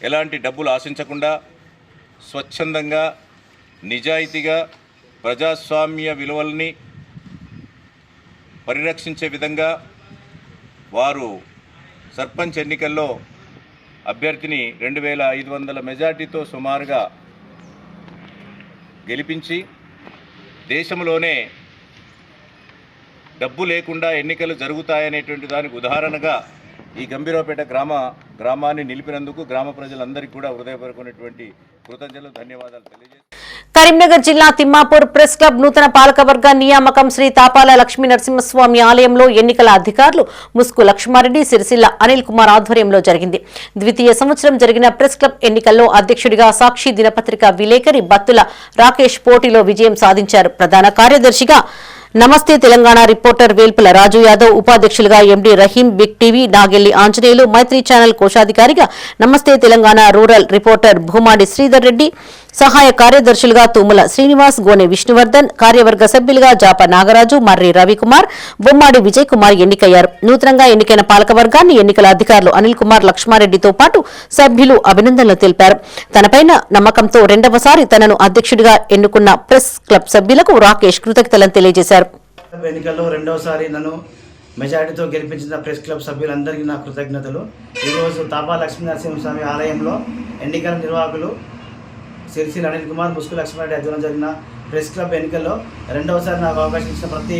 ఎలాంటి డబ్బులు ఆశించకుండా స్వచ్ఛందంగా, నిజాయితీగా ప్రజాస్వామ్య విలువల్ని పరిరక్షించే విధంగా వారు సర్పంచ్ ఎన్నికల్లో అభ్యర్థిని 2500 మెజార్టీతో సుమారుగా గెలిపించి దేశంలోనే డబ్బు లేకుండా ఎన్నికలు జరుగుతాయనేటువంటి దానికి ఉదాహరణగా ఈ గంభీరావుపేట గ్రామాన్ని నిలిపినందుకు గ్రామ ప్రజలందరికీ కూడా హృదయపూర్వకమైనటువంటి కృతజ్ఞతలు, ధన్యవాదాలు తెలియజేస్తున్నాను. కరీంనగర్ జిల్లా తిమ్మాపూర్ ప్రెస్ క్లబ్ నూతన పాలకవర్గ నియామకం శ్రీ తాపాల లక్ష్మీ నరసింహస్వామి ఆలయంలో ఎన్నికల అధికారులు ముస్కు లక్ష్మారెడ్డి, సిరిసిల్ల అనిల్ కుమార్ ఆధ్వర్యంలో జరిగింది. ద్వితీయ సంవత్సరం జరిగిన ప్రెస్ క్లబ్ ఎన్నికల్లో అధ్యక్షుడిగా సాక్షి దినపత్రిక విలేకరి బత్తుల రాకేష్ పోటీలో విజయం సాధించారు. ప్రధాన కార్యదర్శిగా నమస్తే తెలంగాణ రిపోర్టర్ వేల్పుల రాజు యాదవ్, ఉపాధ్యక్షులుగా ఎండి రహీం, బిగ్ టీవీ నాగెల్లి ఆంజనేయులు, మైత్రి ఛానల్ కోశాధికారిగా నమస్తే తెలంగాణ రూరల్ రిపోర్టర్ భూమాడి శ్రీధర్ రెడ్డి, సహాయ కార్యదర్శులుగా తుమ్మల శ్రీనివాస్, గోనె విష్ణువర్ధన్, కార్యవర్గ సభ్యులుగా జాప నాగరాజు, మర్రి రవికుమార్, బొమ్మాడి విజయ్ కుమార్ ఎన్నికయ్యారు. నూతనంగా ఎన్నికైన పాలకవర్గాన్ని ఎన్నికల అధికారులు అనిల్ కుమార్ లక్ష్మారెడ్డితో పాటు సభ్యులు అభినందనలు తెలిపారు. తనపైన నమ్మకంతో రెండవసారి తనను అధ్యక్షుడిగా ఎన్నుకున్న ప్రెస్ క్లబ్ సభ్యులకు రాకేష్ కృతజ్ఞతలను తెలియజేశారు. ఎన్నికల్లో రెండవసారి నన్ను మెజారిటీతో గెలిపించిన ప్రెస్ క్లబ్ సభ్యులందరికీ నా కృతజ్ఞతలు. ఈరోజు తాపా లక్ష్మీ నరసింహస్వామి ఆలయంలో ఎన్నికల నిర్వాహకులు సిరిసిల్ల అనిల్ కుమార్, ముసుగు లక్ష్మారెడ్డి ఆధ్వర్యంలో జరిగిన ప్రెస్ క్లబ్ ఎన్నికల్లో రెండవసారి నాకు అవకాశం ఇచ్చిన ప్రతి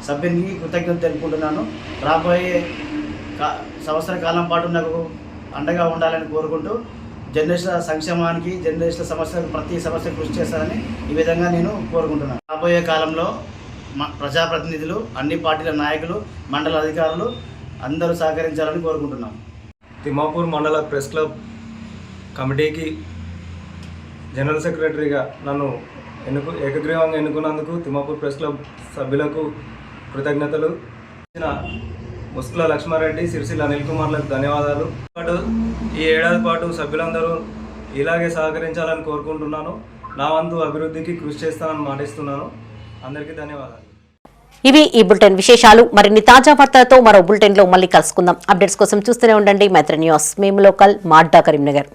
సభ్యునికి కృతజ్ఞత తెలుపుకుంటున్నాను. రాబోయే సంవత్సర కాలం పాటు నాకు అండగా ఉండాలని కోరుకుంటూ జర్నలిస్టుల సంక్షేమానికి, జర్నలిస్టుల సమస్యలకు ప్రతి సమస్య కృషి చేస్తారని ఈ విధంగా నేను కోరుకుంటున్నాను. రాబోయే కాలంలో ప్రజాప్రతినిధులు, అన్ని పార్టీల నాయకులు, మండల అధికారులు అందరూ సహకరించాలని కోరుకుంటున్నాను. తిమ్మాపూర్ మండల ప్రెస్ క్లబ్ కమిటీకి జనరల్ సెక్రటరీగా నన్ను ఏకగ్రీవంగా ఎన్నుకున్నందుకు తిమ్మాపూర్ ప్రెస్ క్లబ్ సభ్యులకు కృతజ్ఞతలు. ముస్కుల లక్ష్మారెడ్డి, సిరిసిల్ల అనిల్ కుమార్లకు ధన్యవాదాలు. ఈ ఏడాది పాటు సభ్యులందరూ ఇలాగే సహకరించాలని కోరుకుంటున్నాను. నా వంతు అభివృద్ధికి కృషి చేస్తానని మాటిస్తున్నాను. అందరికీ ధన్యవాదాలు. ఇవి ఈ బులెటిన్ విశేషాలు. మరిన్ని తాజా వార్తలతో మరో బులెటిన్లో మళ్ళీ కలుసుకుందాం. అప్డేట్స్ కోసం చూస్తూనే ఉండండి మైత్రి న్యూస్. మేము లోకల్, మాడ్డా, కరీంనగర్.